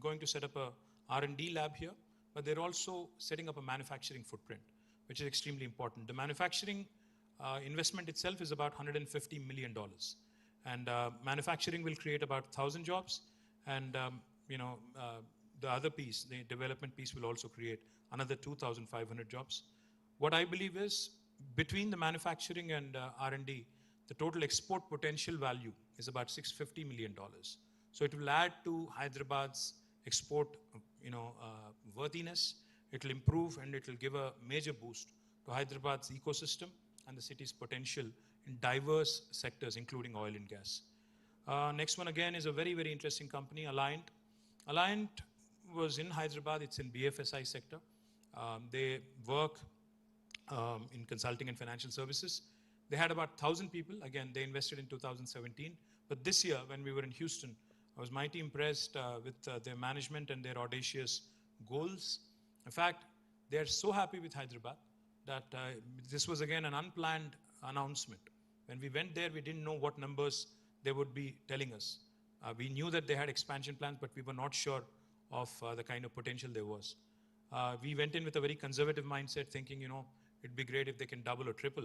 going to set up a R&D lab here, but they're also setting up a manufacturing footprint, which is extremely important. The manufacturing investment itself is about $150 million. And manufacturing will create about 1,000 jobs. And the other piece, the development piece, will also create another 2,500 jobs. What I believe is, between the manufacturing and R&D, the total export potential value is about $650 million. So it will add to Hyderabad's export, worthiness. It will improve and it will give a major boost to Hyderabad's ecosystem and the city's potential in diverse sectors, including oil and gas. Next one again is a very, very interesting company, Alliant. Alliant was in Hyderabad. It's in BFSI sector. They work in consulting and financial services. They had about 1,000 people. Again, they invested in 2017. But this year, when we were in Houston, I was mighty impressed with their management and their audacious goals. In fact, they are so happy with Hyderabad that this was again an unplanned announcement. When we went there, we didn't know what numbers they would be telling us. We knew that they had expansion plans, but we were not sure of the kind of potential there was. We went in with a very conservative mindset, thinking, it'd be great if they can double or triple.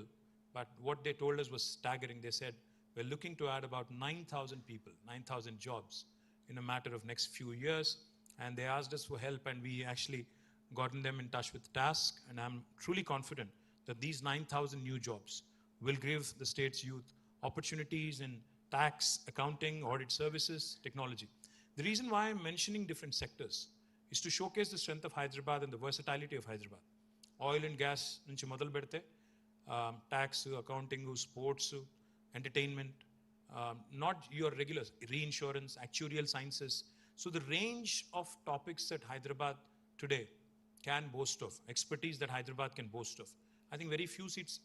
But what they told us was staggering. They said, we're looking to add about 9,000 people, 9,000 jobs in a matter of next few years. And they asked us for help, and we actually gotten them in touch with TASK. And I'm truly confident that these 9,000 new jobs will give the state's youth opportunities in tax, accounting, audit services, technology. The reason why I'm mentioning different sectors is to showcase the strength of Hyderabad and the versatility of Hyderabad. Oil and gas nunchi modal bedte, tax, accounting, sports, entertainment, not your regular reinsurance, actuarial sciences. So the range of topics that Hyderabad today can boast of, expertise that Hyderabad can boast of. I think very few cities,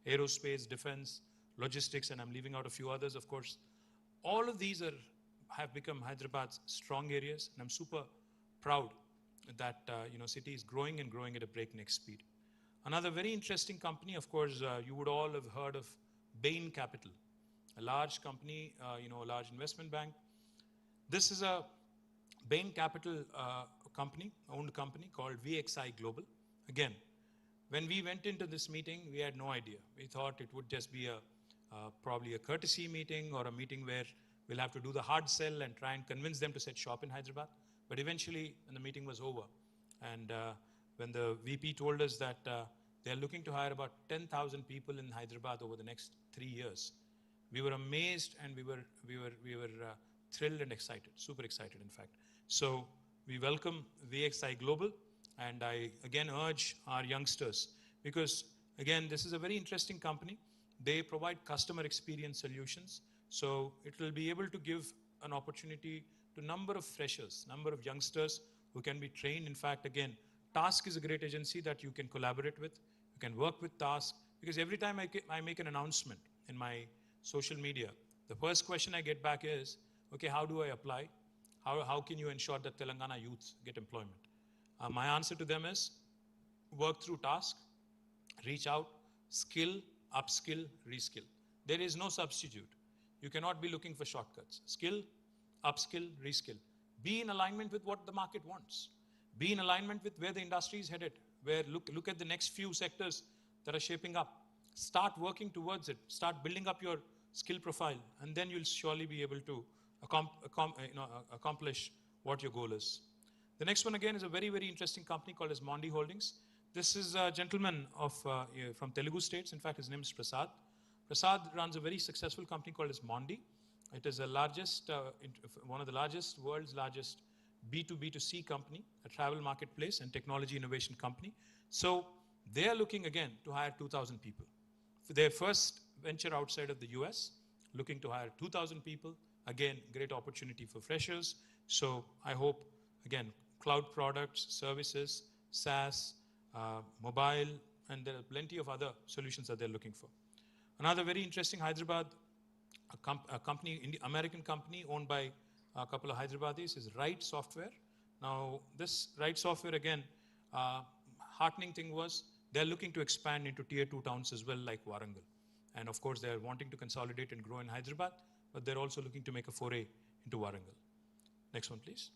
aerospace, defense, logistics, and I'm leaving out a few others, of course. All of these have become Hyderabad's strong areas, and I'm super proud that city is growing and growing at a breakneck speed. Another very interesting company, of course, you would all have heard of Bain Capital, a large company, a large investment bank. This is a Bain Capital owned company called VXI Global. Again, when we went into this meeting, we had no idea. We thought it would just be probably a courtesy meeting or a meeting where we'll have to do the hard sell and try and convince them to set shop in Hyderabad. But eventually, when the meeting was over, and when the VP told us that they're looking to hire about 10,000 people in Hyderabad over the next 3 years, we were amazed and we were thrilled and excited, super excited, in fact. So we welcome VXI Global, and I again urge our youngsters, because again, this is a very interesting company. They provide customer experience solutions. So it will be able to give an opportunity to a number of freshers, number of youngsters who can be trained. In fact, again, TASK is a great agency that you can collaborate with. You can work with TASK, because every time I make an announcement in my social media, the first question I get back is, okay, how do I apply? How can you ensure that Telangana youth get employment? My answer to them is, work through TASK, reach out, skill, upskill, reskill. There is no substitute. You cannot be looking for shortcuts. Skill, upskill, reskill. Be in alignment with what the market wants. Be in alignment with where the industry is headed. Where look at the next few sectors that are shaping up. Start working towards it. Start building up your skill profile, and then you'll surely be able to accomplish what your goal is. The next one again is a very, very interesting company called as Mondi Holdings. This is a gentleman from Telugu states. In fact, his name is Prasad. Prasad runs a very successful company called as Mondi. It is one of the world's largest B2B2C company, a travel marketplace and technology innovation company. So they are looking again to hire 2,000 people. For their first venture outside of the US, looking to hire 2,000 people. Again, great opportunity for freshers. So I hope, again, cloud products, services, SaaS, mobile, and there are plenty of other solutions that they're looking for. Another very interesting Hyderabad, American company owned by a couple of Hyderabadis is Right Software. Now, this Right Software, again, heartening thing was they're looking to expand into tier 2 towns as well, like Warangal. And of course, they're wanting to consolidate and grow in Hyderabad, but they're also looking to make a foray into Warangal. Next one, please.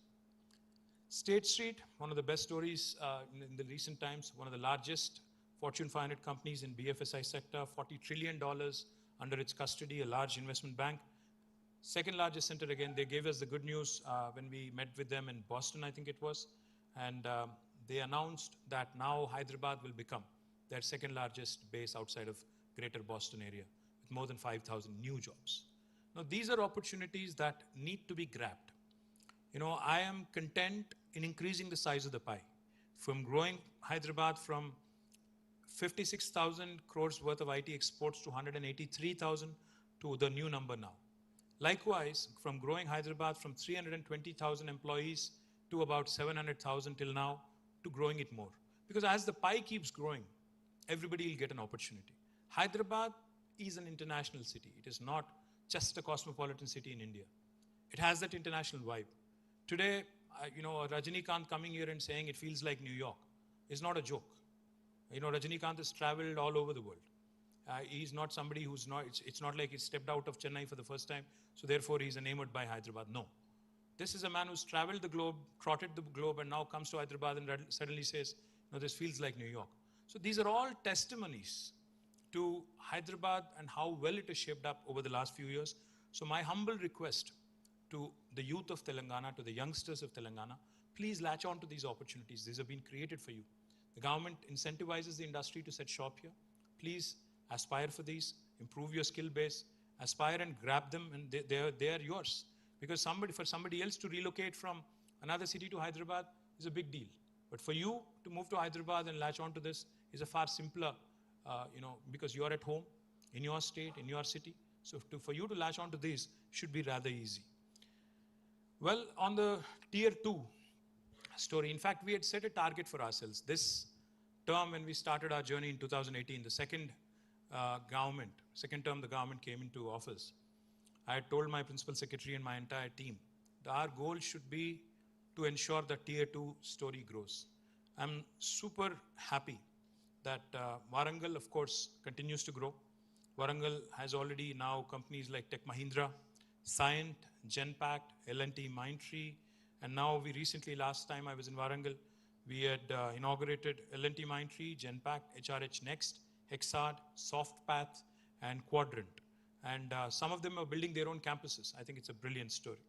State Street, one of the best stories in the recent times, one of the largest Fortune 500 companies in BFSI sector, $40 trillion under its custody, a large investment bank. Second largest center, again, they gave us the good news when we met with them in Boston, I think it was. And they announced that now Hyderabad will become their second largest base outside of greater Boston area with more than 5,000 new jobs. Now, these are opportunities that need to be grabbed. You know, I am content in increasing the size of the pie, from growing Hyderabad from 56,000 crores worth of IT exports to 183,000 to the new number now. Likewise, from growing Hyderabad from 320,000 employees to about 700,000 till now, to growing it more. Because as the pie keeps growing, everybody will get an opportunity. Hyderabad is an international city. It is not just a cosmopolitan city in India. It has that international vibe. Today, Rajinikanth coming here and saying it feels like New York is not a joke. You know, Rajinikanth has traveled all over the world. He's not somebody who's not, it's not like he stepped out of Chennai for the first time, so therefore he's enamored by Hyderabad. No. This is a man who's traveled the globe, trotted the globe, and now comes to Hyderabad and suddenly says, no, this feels like New York. So these are all testimonies to Hyderabad and how well it has shaped up over the last few years. So my humble request to the youth of Telangana, to the youngsters of Telangana, please latch on to these opportunities. These have been created for you. The government incentivizes the industry to set shop here. Please aspire for these, improve your skill base, aspire and grab them, and they are yours. Because for somebody else to relocate from another city to Hyderabad is a big deal. But for you to move to Hyderabad and latch on to this is a far simpler, because you're at home, in your state, in your city. So for you to latch on to these should be rather easy. Well, on the tier 2 story, in fact, we had set a target for ourselves. This term, when we started our journey in 2018, the second term the government came into office, I had told my principal secretary and my entire team that our goal should be to ensure that tier 2 story grows. I'm super happy that Warangal, of course, continues to grow. Warangal has already now companies like Tech Mahindra, Cyient, Genpact, L&T Mindtree, and now we recently, last time I was in Warangal, we had inaugurated L&T Mindtree, Genpact, HRH Next, Hexad, SoftPath, and Quadrant. And some of them are building their own campuses. I think it's a brilliant story.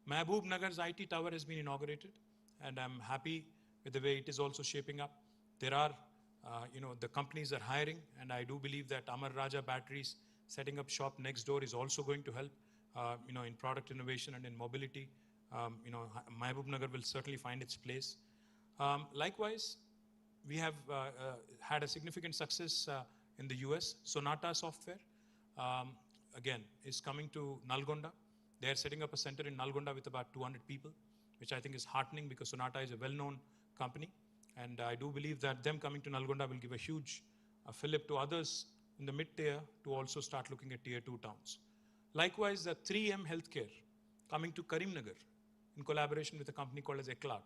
Mehboob Nagar's IT tower has been inaugurated, and I'm happy with the way it is also shaping up. There are, the companies are hiring, and I do believe that Amar Raja Batteries setting up shop next door is also going to help, in product innovation and in mobility. Mehboob Nagar will certainly find its place. Likewise, we have had a significant success in the US. Sonata Software, again, is coming to Nalgonda. They are setting up a center in Nalgonda with about 200 people, which I think is heartening because Sonata is a well-known company. And I do believe that them coming to Nalgonda will give a huge fillip to others in the mid-tier to also start looking at tier 2 towns. Likewise, the 3M Healthcare coming to Karimnagar in collaboration with a company called as ACHALA,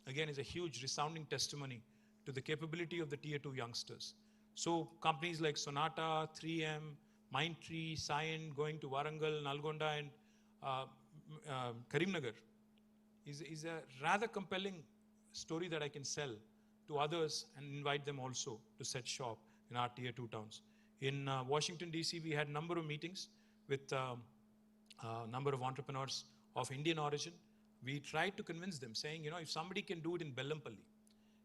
again, is a huge resounding testimony to the capability of the tier 2 youngsters. So companies like Sonata, 3M, Mindtree, Cyient going to Warangal, Nalgonda, and Karimnagar is a rather compelling story that I can sell to others and invite them also to set shop in our tier 2 towns. In Washington, D.C., we had a number of meetings with a number of entrepreneurs of Indian origin. We tried to convince them, saying, if somebody can do it in Bellampalli,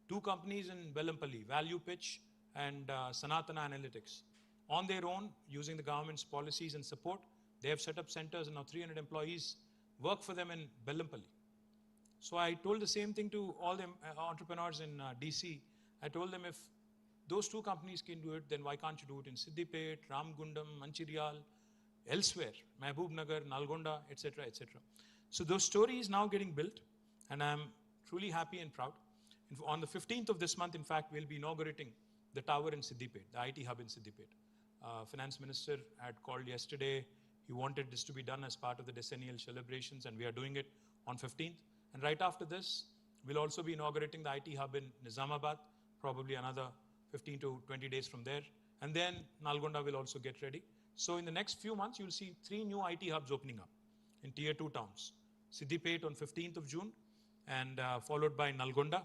2 companies in Bellampalli, Value Pitch and Sanatana Analytics, on their own, using the government's policies and support, they have set up centers and now 300 employees work for them in Bellampalli. So I told the same thing to all the entrepreneurs in DC. I told them, if those 2 companies can do it, then why can't you do it in Siddipet, Ramgundam, Mancherial, elsewhere, Mehboob Nagar, Nalgonda, etc., etc. So those stories now getting built, and I'm truly happy and proud. On the 15th of this month, in fact, we'll be inaugurating the tower in Siddipet, the IT hub in Siddipet. Finance Minister had called yesterday. He wanted this to be done as part of the decennial celebrations, and we are doing it on 15th. And right after this, we'll also be inaugurating the IT hub in Nizamabad, probably another 15 to 20 days from there. And then Nalgonda will also get ready. So in the next few months, you'll see 3 new IT hubs opening up in tier 2 towns. Siddipet on 15th of June, and followed by Nizamabad,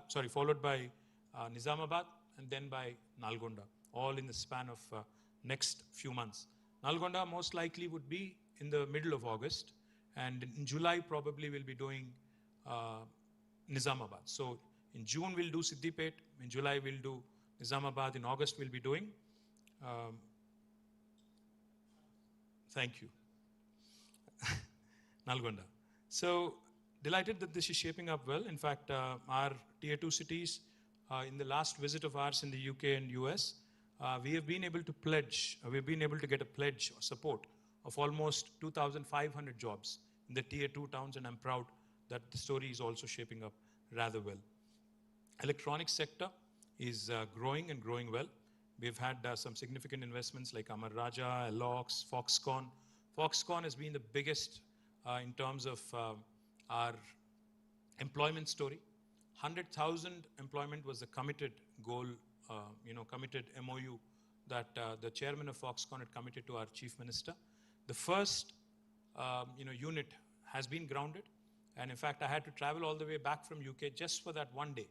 and then by Nalgonda, all in the span of next few months. Nalgonda most likely would be in the middle of August, and in July probably we'll be doing Nizamabad. So in June we'll do Siddipet, in July we'll do Nizamabad, in August we'll be doing, thank you, Nalgonda. So delighted that this is shaping up well. In fact, our tier 2 cities, in the last visit of ours in the UK and US, we have been able to get a pledge or support of almost 2,500 jobs in the tier 2 towns, and I'm proud that the story is also shaping up rather well. Electronics sector is growing and growing well. We've had some significant investments like Amar Raja, Alox, Foxconn. Foxconn has been the biggest in terms of our employment story. 100,000 employment was the committed goal, committed MOU that the chairman of Foxconn had committed to our chief minister. The first, unit has been grounded. And in fact, I had to travel all the way back from UK just for that one day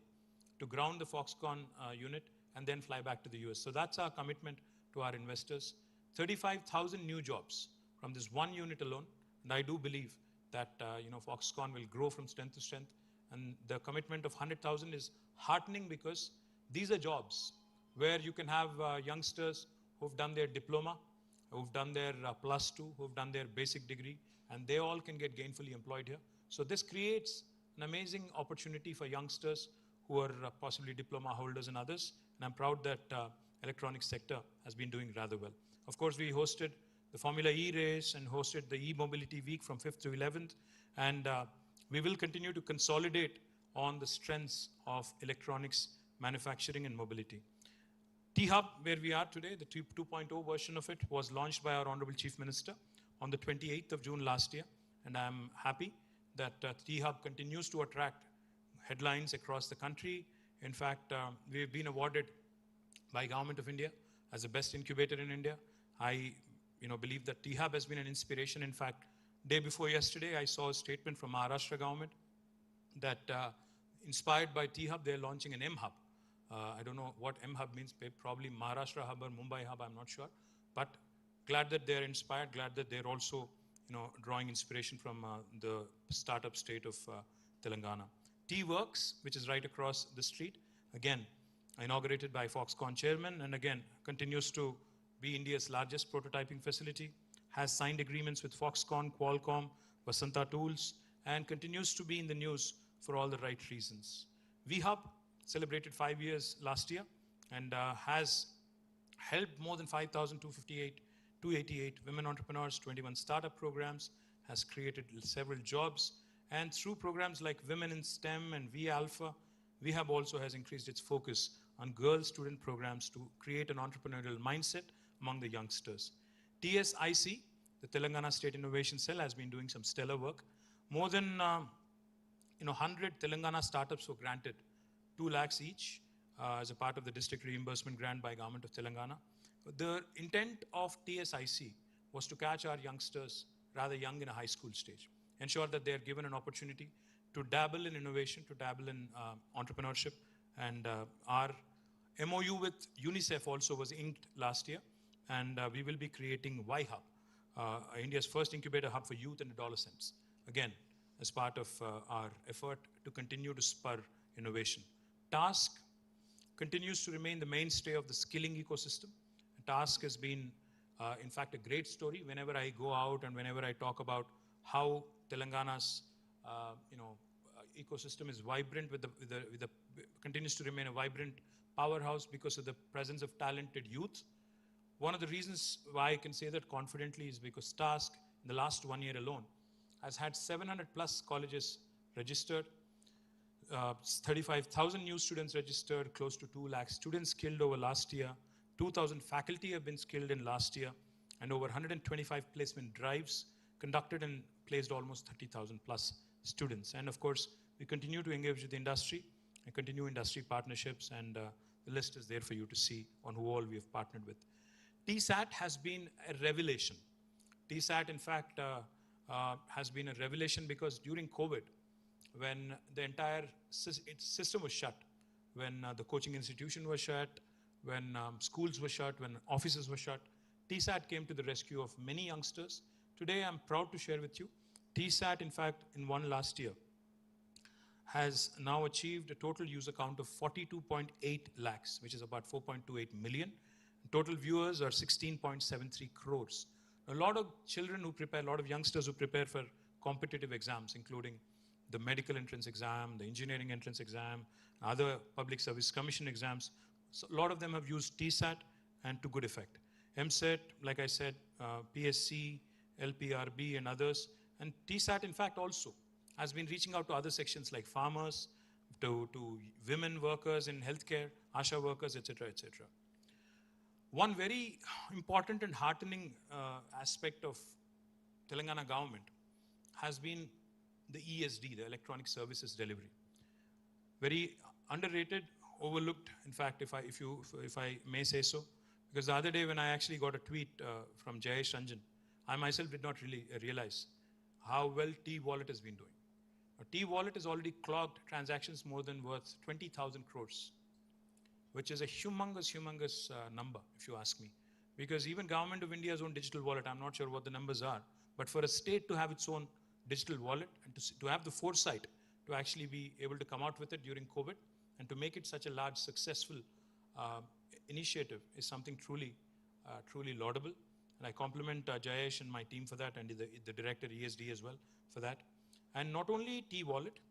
to ground the Foxconn unit and then fly back to the US. So that's our commitment to our investors. 35,000 new jobs from this one unit alone. And I do believe that Foxconn will grow from strength to strength. And the commitment of 100,000 is heartening, because these are jobs where you can have youngsters who've done their diploma, who've done their +2, who've done their basic degree, and they all can get gainfully employed here. So this creates an amazing opportunity for youngsters who are possibly diploma holders and others. And I'm proud that electronics sector has been doing rather well. Of course, we hosted the Formula E race and hosted the E-Mobility Week from 5th to 11th. And we will continue to consolidate on the strengths of electronics manufacturing and mobility. T-Hub, where we are today, the 2.0 version of it, was launched by our Honorable Chief Minister on the 28th of June last year. And I'm happy that T-Hub continues to attract headlines across the country. In fact, we've been awarded by Government of India as the best incubator in India. I believe that T-Hub has been an inspiration. In fact, day before yesterday, I saw a statement from Maharashtra government that inspired by T-Hub, they're launching an M-Hub. I don't know what M-Hub means, probably Maharashtra Hub or Mumbai Hub, I'm not sure. But glad that they're inspired, glad that they're also drawing inspiration from the startup state of Telangana. T-Works, which is right across the street, again, inaugurated by Foxconn chairman, and again, continues to be India's largest prototyping facility, has signed agreements with Foxconn, Qualcomm, Vasanta Tools, and continues to be in the news for all the right reasons. V-Hub celebrated 5 years last year and has helped more than 5,288 women entrepreneurs, 21 startup programs, has created several jobs, and through programs like Women in STEM and V-Alpha, V-Hub also has increased its focus on girl student programs to create an entrepreneurial mindset among the youngsters. TSIC, the Telangana State Innovation Cell, has been doing some stellar work. More than 100 Telangana startups were granted 2 lakhs each as a part of the district reimbursement grant by Government of Telangana. The intent of TSIC was to catch our youngsters rather young in a high school stage. ensure that they are given an opportunity to dabble in innovation, to dabble in entrepreneurship. And our MOU with UNICEF also was inked last year, and we will be creating Y-Hub, India's first incubator hub for youth and adolescents, again, as part of our effort to continue to spur innovation. TASK continues to remain the mainstay of the skilling ecosystem. TASK has been, in fact, a great story. Whenever I go out and whenever I talk about how Telangana's, ecosystem is vibrant continues to remain a vibrant powerhouse because of the presence of talented youth. One of the reasons why I can say that confidently is because TASK, in the last 1 year alone, has had 700 plus colleges registered, 35,000 new students registered, close to 2 lakh students skilled over last year, 2,000 faculty have been skilled in last year, and over 125 placement drives conducted and placed almost 30,000 plus students. And of course, we continue to engage with the industry and continue industry partnerships, and the list is there for you to see on who all we have partnered with. TSAT has been a revelation. TSAT, in fact, has been a revelation because during COVID, when the entire system was shut, when the coaching institution was shut, when schools were shut, when offices were shut, TSAT came to the rescue of many youngsters. Today, I'm proud to share with you, TSAT, in fact, in one last year, has now achieved a total user count of 42.8 lakhs, which is about 4.28 million. Total viewers are 16.73 crores. A lot of children who prepare, a lot of youngsters who prepare for competitive exams, including the medical entrance exam, the engineering entrance exam, other public service commission exams. So a lot of them have used TSAT, and to good effect. MSET, like I said, PSC, LPRB and others. And TSAT, in fact, also has been reaching out to other sections like farmers, to women workers in healthcare, ASHA workers, etc., etc. One very important and heartening aspect of Telangana government has been the ESD, the Electronic Services Delivery. Very underrated, overlooked, in fact, if I may say so. Because the other day when I actually got a tweet from Jayesh Ranjan, I myself did not really realize how well T-Wallet has been doing. T-Wallet has already clocked transactions more than worth 20,000 crores, which is a humongous number, if you ask me. Because even Government of India's own digital wallet, I'm not sure what the numbers are, but for a state to have its own digital wallet and to have the foresight to actually be able to come out with it during COVID and to make it such a large, successful initiative is something truly laudable. And I compliment Jayesh and my team for that, and the director ESD as well for that. And not only T-Wallet,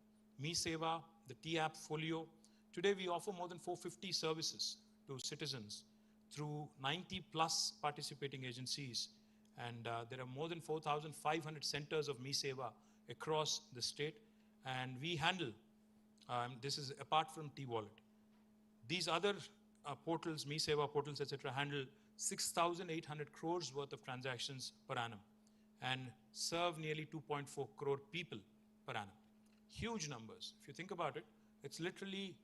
Me Seva, the T-App Folio. Today we offer more than 450 services to citizens through 90 plus participating agencies. And there are more than 4,500 centers of Me Seva across the state. And we handle, this is apart from T-Wallet. These other portals, Me Seva portals, etc., handle 6,800 crores worth of transactions per annum and serve nearly 2.4 crore people per annum. Huge numbers. If you think about it, it's literally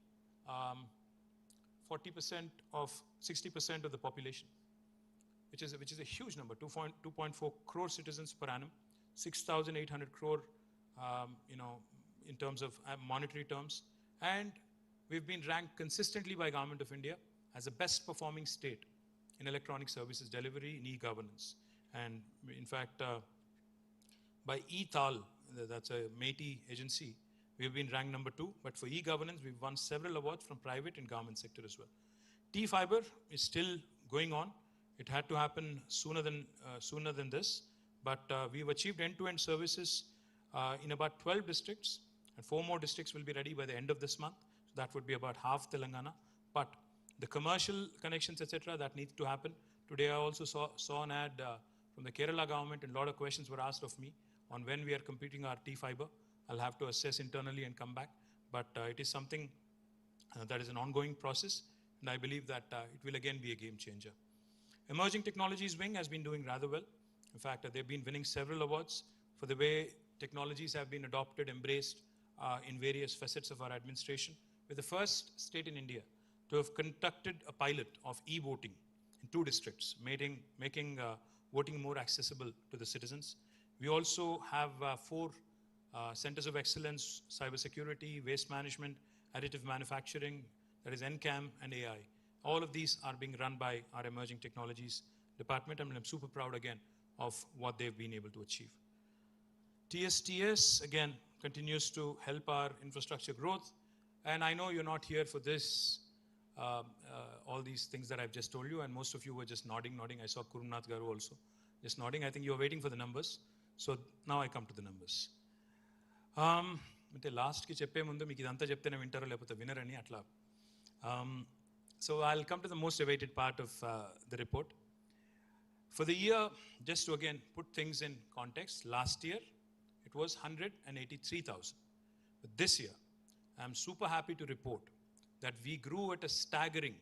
40% of 60% of the population, which is a huge number. 2.4 crore citizens per annum, 6,800 crore, in terms of monetary terms, and we've been ranked consistently by Government of India as the best performing state in electronic services delivery in e-governance. And in fact, by e-Tal, that's a Meitei agency, we've been ranked number 2, but for e-governance, we've won several awards from private and government sector as well. T-Fiber is still going on. It had to happen sooner than this, but we've achieved end-to-end services in about 12 districts, and 4 more districts will be ready by the end of this month. So that would be about half Telangana. But the commercial connections, etc., that needs to happen. Today I also saw an ad from the Kerala government, and a lot of questions were asked of me on when we are completing our T-Fiber. I'll have to assess internally and come back. But it is something that is an ongoing process, and I believe that it will again be a game changer. Emerging Technologies Wing has been doing rather well. In fact, they've been winning several awards for the way technologies have been adopted, embraced in various facets of our administration. We're the first state in India to have conducted a pilot of e-voting in 2 districts, making voting more accessible to the citizens. We also have 4 centers of excellence, cybersecurity, waste management, additive manufacturing, that is NCAM and AI. All of these are being run by our emerging technologies department, and I'm super proud again of what they've been able to achieve. TSTS again continues to help our infrastructure growth, and I know you're not here for this, all these things that I've just told you, and most of you were just nodding. I saw Kurumnath Garu also just nodding. I think you were waiting for the numbers, so now I come to the numbers. అంటే లాస్ట్కి చెప్పే ముందు మీకు ఇదంతా చెప్తేనే వింటారో లేకపోతే వినరని అట్లా. So I'll come to the most awaited part of the report. For the year, just to again put things in context, last year it was 183,000. But this year, I'm super happy to report that we grew at a staggering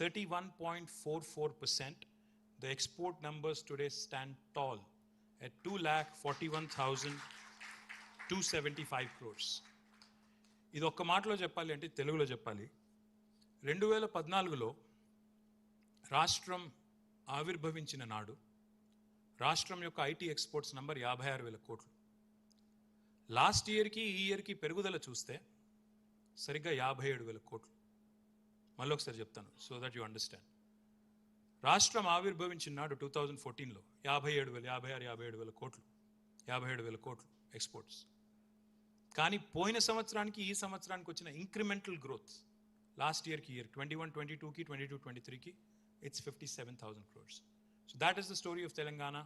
31.44%. The export numbers today stand tall at 241,275 crores. ఇది ఒక్క మాటలో చెప్పాలి అంటే తెలుగులో చెప్పాలి. 2014లో రాష్ట్రం ఆవిర్భవించిన నాడు రాష్ట్రం యొక్క ఐటీ ఎక్స్పోర్ట్స్ నంబర్ 56,000 కోట్లు. లాస్ట్ ఇయర్కి ఈ ఇయర్కి పెరుగుదల చూస్తే సరిగ్గా 57,000 కోట్లు. మళ్ళీ ఒకసారి చెప్తాను సో దట్ యు అండర్స్టాండ్. రాష్ట్రం ఆవిర్భవించిన నాడు 2014లో 57,000 కోట్లు 57,000 కోట్లు ఎక్స్పోర్ట్స్. కానీ పోయిన సంవత్సరానికి ఈ సంవత్సరానికి వచ్చిన ఇంక్రిమెంటల్ గ్రోత్ లాస్ట్ ఇయర్కి year 21-22కి 22-23కి it's 57,000 crores. So that is the story of Telangana,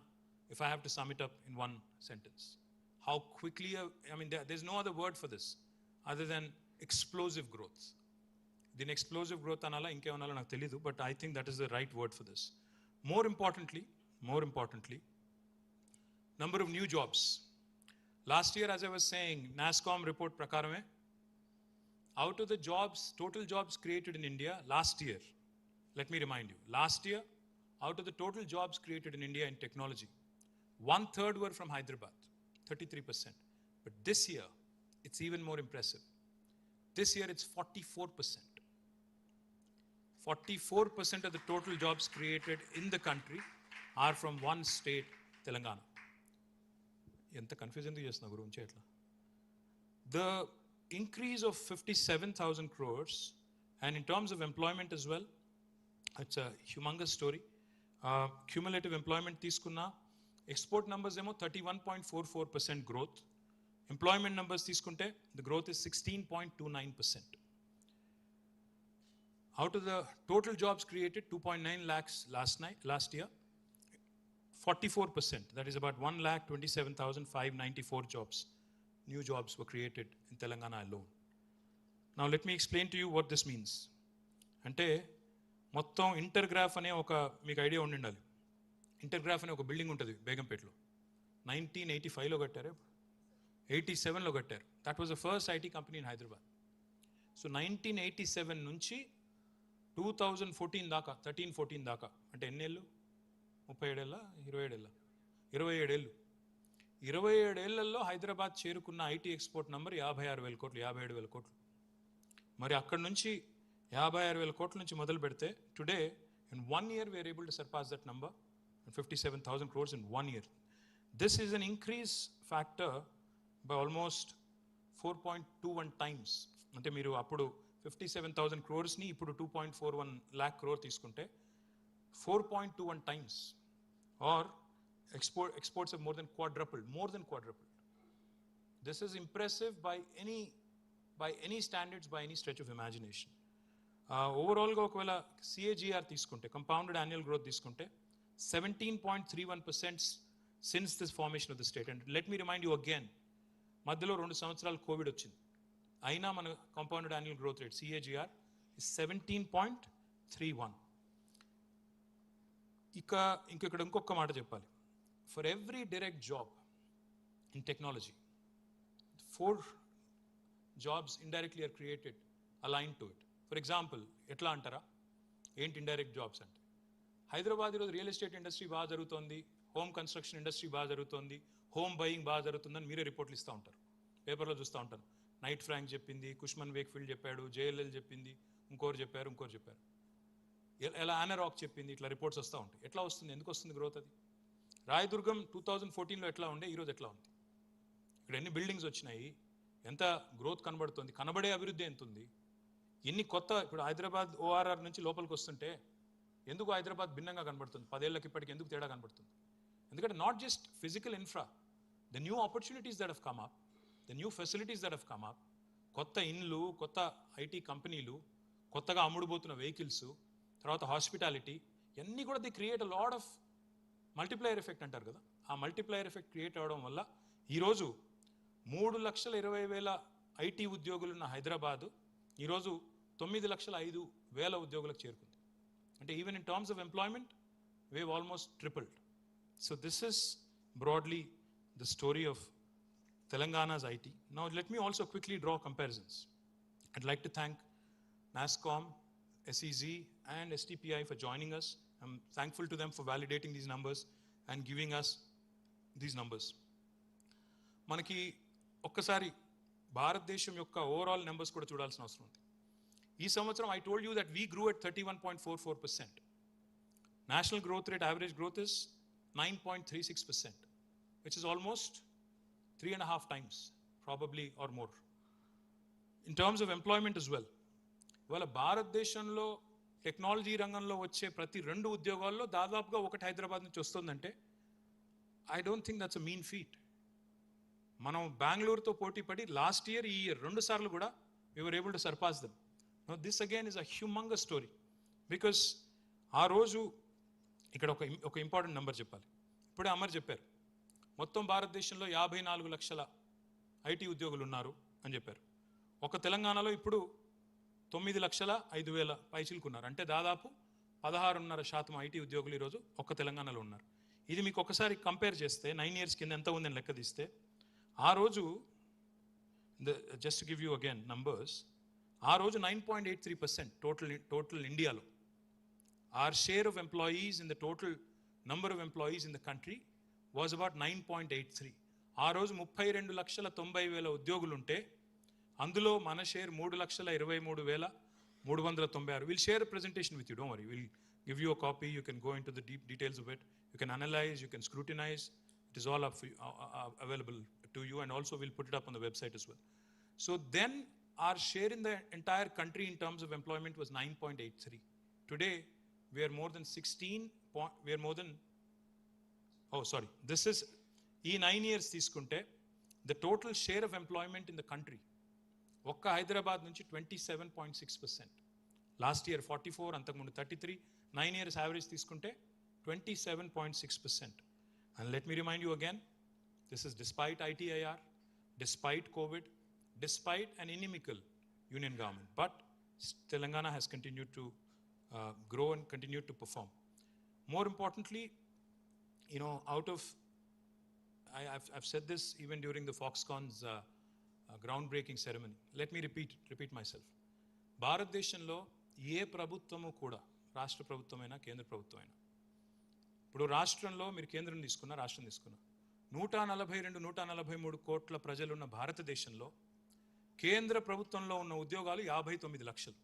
if I have to sum it up in one sentence. How quickly, I mean, there's no other word for this other than explosive growth. Then explosive growth anala inke anala naku telidu, but I think that is the right word for this. More importantly, number of new jobs. Last year, as I was saying, NASSCOM report prakarame, out of the jobs, total jobs created in India last year, let me remind you, last year, out of the total jobs created in India in technology, 1/3 were from Hyderabad, 33%. But this year, it's even more impressive. This year, it's 44%. 44% of the total jobs created in the country are from one state, Telangana. ఎంత confuse ఎందుకు చేస్తున్నా గురించి ఎట్లా. The increase of 57,000 crores, and in terms of employment as well, it's a humongous story. Cumulative employment తీసుకున్నా export numbers ఏమో 31.44% growth. Employment numbers తీసుకుంటే the growth is 16.29%. Out of the total jobs created, 2.9 lakhs last year, 44%, that is about 1,27,594 jobs, new jobs were created in Telangana alone. Now let me explain to you what this means. అంటే మొత్తం ఇంటర్గ్రాఫ్ అనే ఒక మీకు idea ఉండాలి. ఇంటర్గ్రాఫ్ అనే ఒక building ఉంటుంది బేగంపేటలో. 1985లో కట్టారు, 87లో కట్టారు. That was the first IT company in Hyderabad. So 1987 నుంచి 2014 దాకా 13-14 దాకా అంటే ఎన్నేళ్ళు, 37 ఏళ్ళ 27 ఏళ్ళ 27 ఏళ్ళు. 27 ఏళ్లలో హైదరాబాద్ చేరుకున్న ఐటీ ఎక్స్పోర్ట్ నంబర్ 56,000 కోట్లు, 57,000 కోట్లు. మరి అక్కడ నుంచి 56,000 కోట్ల నుంచి మొదలు పెడితే today in 1 year we are able to surpass that number, 57,000 crores in 1 year. This is an increase factor by almost 4.21 times. అంటే మీరు అప్పుడు 57,000 crores ని ఇప్పుడు 2.41 lakh crore తీసుకుంటే 4.21 times, or exports have more than quadrupled. This is impressive by any standards, by any stretch of imagination. Overall గా ఒకవేళ CAGR తీసుకుంటే, compounded annual growth తీసుకుంటే 17.31% since this formation of the state. And let me remind you again, మధ్యలో 2 సంవత్సరాలు Covid వచ్చింది, అయినా మన compounded annual growth rate CAGR is 17.31. ఇక్కడ ఇంకొక మాట చెప్పాలి. For every direct job in technology, 4 jobs indirectly are created aligned to it. For example, ఎట్లా అంటారా, ఏంటి ఇండైరెక్ట్ జాబ్స్ అంటే, హైదరాబాద్ ఈరోజు రియల్ ఎస్టేట్ ఇండస్ట్రీ బాగా జరుగుతుంది, హోమ్ కన్స్ట్రక్షన్ ఇండస్ట్రీ బాగా జరుగుతుంది, హోమ్ బయింగ్ బాగా జరుగుతుందని మీరే రిపోర్ట్లు ఇస్తూ ఉంటారు, పేపర్లో చూస్తూ ఉంటాను. నైట్ ఫ్రాంక్ చెప్పింది, కుష్మన్ వేక్ఫీల్డ్ చెప్పాడు, JLL చెప్పింది, ఇంకోరు చెప్పారు. ఎలా ఆనరాక్ చెప్పింది, ఇట్లా రిపోర్ట్స్ వస్తూ ఉంటాయి. ఎట్లా వస్తుంది, ఎందుకు వస్తుంది గ్రోత్ అది? రాయదుర్గం 2014లో ఎట్లా ఉండే, ఈరోజు ఎట్లా ఉంది? ఇక్కడ ఎన్ని బిల్డింగ్స్ వచ్చినాయి, ఎంత గ్రోత్ కనబడుతుంది, కనబడే అభివృద్ధి ఎంత ఉంది, ఎన్ని కొత్త, ఇప్పుడు హైదరాబాద్ ఓఆర్ఆర్ నుంచి లోపలికి వస్తుంటే ఎందుకు హైదరాబాద్ భిన్నంగా కనబడుతుంది, 10 ఏళ్ళకి ఇప్పటికి ఎందుకు తేడా కనబడుతుంది? ఎందుకంటే not just physical infra, the new opportunities that have come up, the new facilities that have come up, కొత్త ఇండ్లు, కొత్త ఐటీ కంపెనీలు, కొత్తగా అమ్ముడుపోతున్న వెహికల్స్, తర్వాత హాస్పిటాలిటీ, ఇవన్నీ కూడా the create a lot of multiplier effect అంటారు కదా. ఆ మల్టిప్లయర్ ఎఫెక్ట్ క్రియేట్ అవ్వడం వల్ల ఈరోజు 3,20,000 ఐటీ ఉద్యోగులున్న హైదరాబాదు ఈరోజు 9,05,000 ఉద్యోగులకు చేరుకుంది. అంటే even in terms of employment we have almost tripled. So this is broadly the story of Telangana's IT. Now let me also quickly draw comparisons. I'd like to thank NASSCOM, SEZ and STPI for joining us. I'm thankful to them for validating these numbers and giving us these numbers. మనకి ఒక్కసారి భారతదేశం యొక్క overall numbers కూడా చూడాల్సిన అవసరం ఉంది. ఈ సంవత్సరం I told you that we grew at 31.44%. National growth rate, average growth is 9.36%, which is almost 3.5 times, probably or more. In terms of employment as well. ఇవాళ భారతదేశంలో టెక్నాలజీ రంగంలో వచ్చే ప్రతి 2 ఉద్యోగాల్లో దాదాపుగా ఒకటి హైదరాబాద్ నుంచి వస్తుందంటే I don't think that's a mean feet. మనం బెంగళూరుతో పోటీ పడి లాస్ట్ ఇయర్, ఈ ఇయర్ 2 సార్లు కూడా we were able to surpass them. Now this again is a humongous story because ఆ రోజు ఇక్కడ ఒక ఇంపార్టెంట్ నెంబర్ చెప్పాలి. ఇప్పుడే అమర్ చెప్పారు, మొత్తం భారతదేశంలో 54 లక్షల ఐటీ ఉద్యోగులు ఉన్నారు అని చెప్పారు. ఒక తెలంగాణలో ఇప్పుడు 9,05,000 పైచిలుకున్నారు. అంటే దాదాపు 16.5% ఐటీ ఉద్యోగులు ఈరోజు ఒక్క తెలంగాణలో ఉన్నారు. ఇది మీకు ఒకసారి కంపేర్ చేస్తే 9 years కింద ఎంత ఉందని లెక్క తీస్తే ఆ రోజు, just give you again numbers, ఆ రోజు 9.83% టోటల్ ఇండియాలో. Our share of employees in the total number of employees in the country was about 9.83. ఆ రోజు 32,90,000 ఉద్యోగులు ఉంటే అందులో మన share 3,23,396. We'll share a presentation with you, don't worry. We'll give you a copy. You can go into the deep details of it. You can analyze, you can scrutinize. It is all up for you, available to you, and also we'll put it up on the website as well. So then our share in the entire country in terms of employment was 9.83. Today we are more than 16. We are more than, oh sorry, this is ఈ 9 years తీసుకుంటే the total share of employment in the country ఒక్క హైదరాబాద్ నుంచి 27.6%. Last year 44, అంతకుముందు 33. 9 years average తీసుకుంటే 27.6%. And let me remind you again, this is despite ITIR, despite COVID, despite an inimical union government. But Telangana has continued to grow and continued to perform. More importantly, you know, out of, I've said this even during the Foxconn's groundbreaking ceremony. Let me repeat myself. భారతదేశంలో ఏ ప్రభుత్వము కూడా, రాష్ట్ర ప్రభుత్వమైనా కేంద్ర ప్రభుత్వమైనా, ఇప్పుడు రాష్ట్రంలో మీరు కేంద్రం తీసుకున్నా, రాష్ట్రం తీసుకున్నా, 142-143 కోట్ల ప్రజలున్న భారతదేశంలో కేంద్ర ప్రభుత్వంలో ఉన్న ఉద్యోగాలు 59 లక్షలు,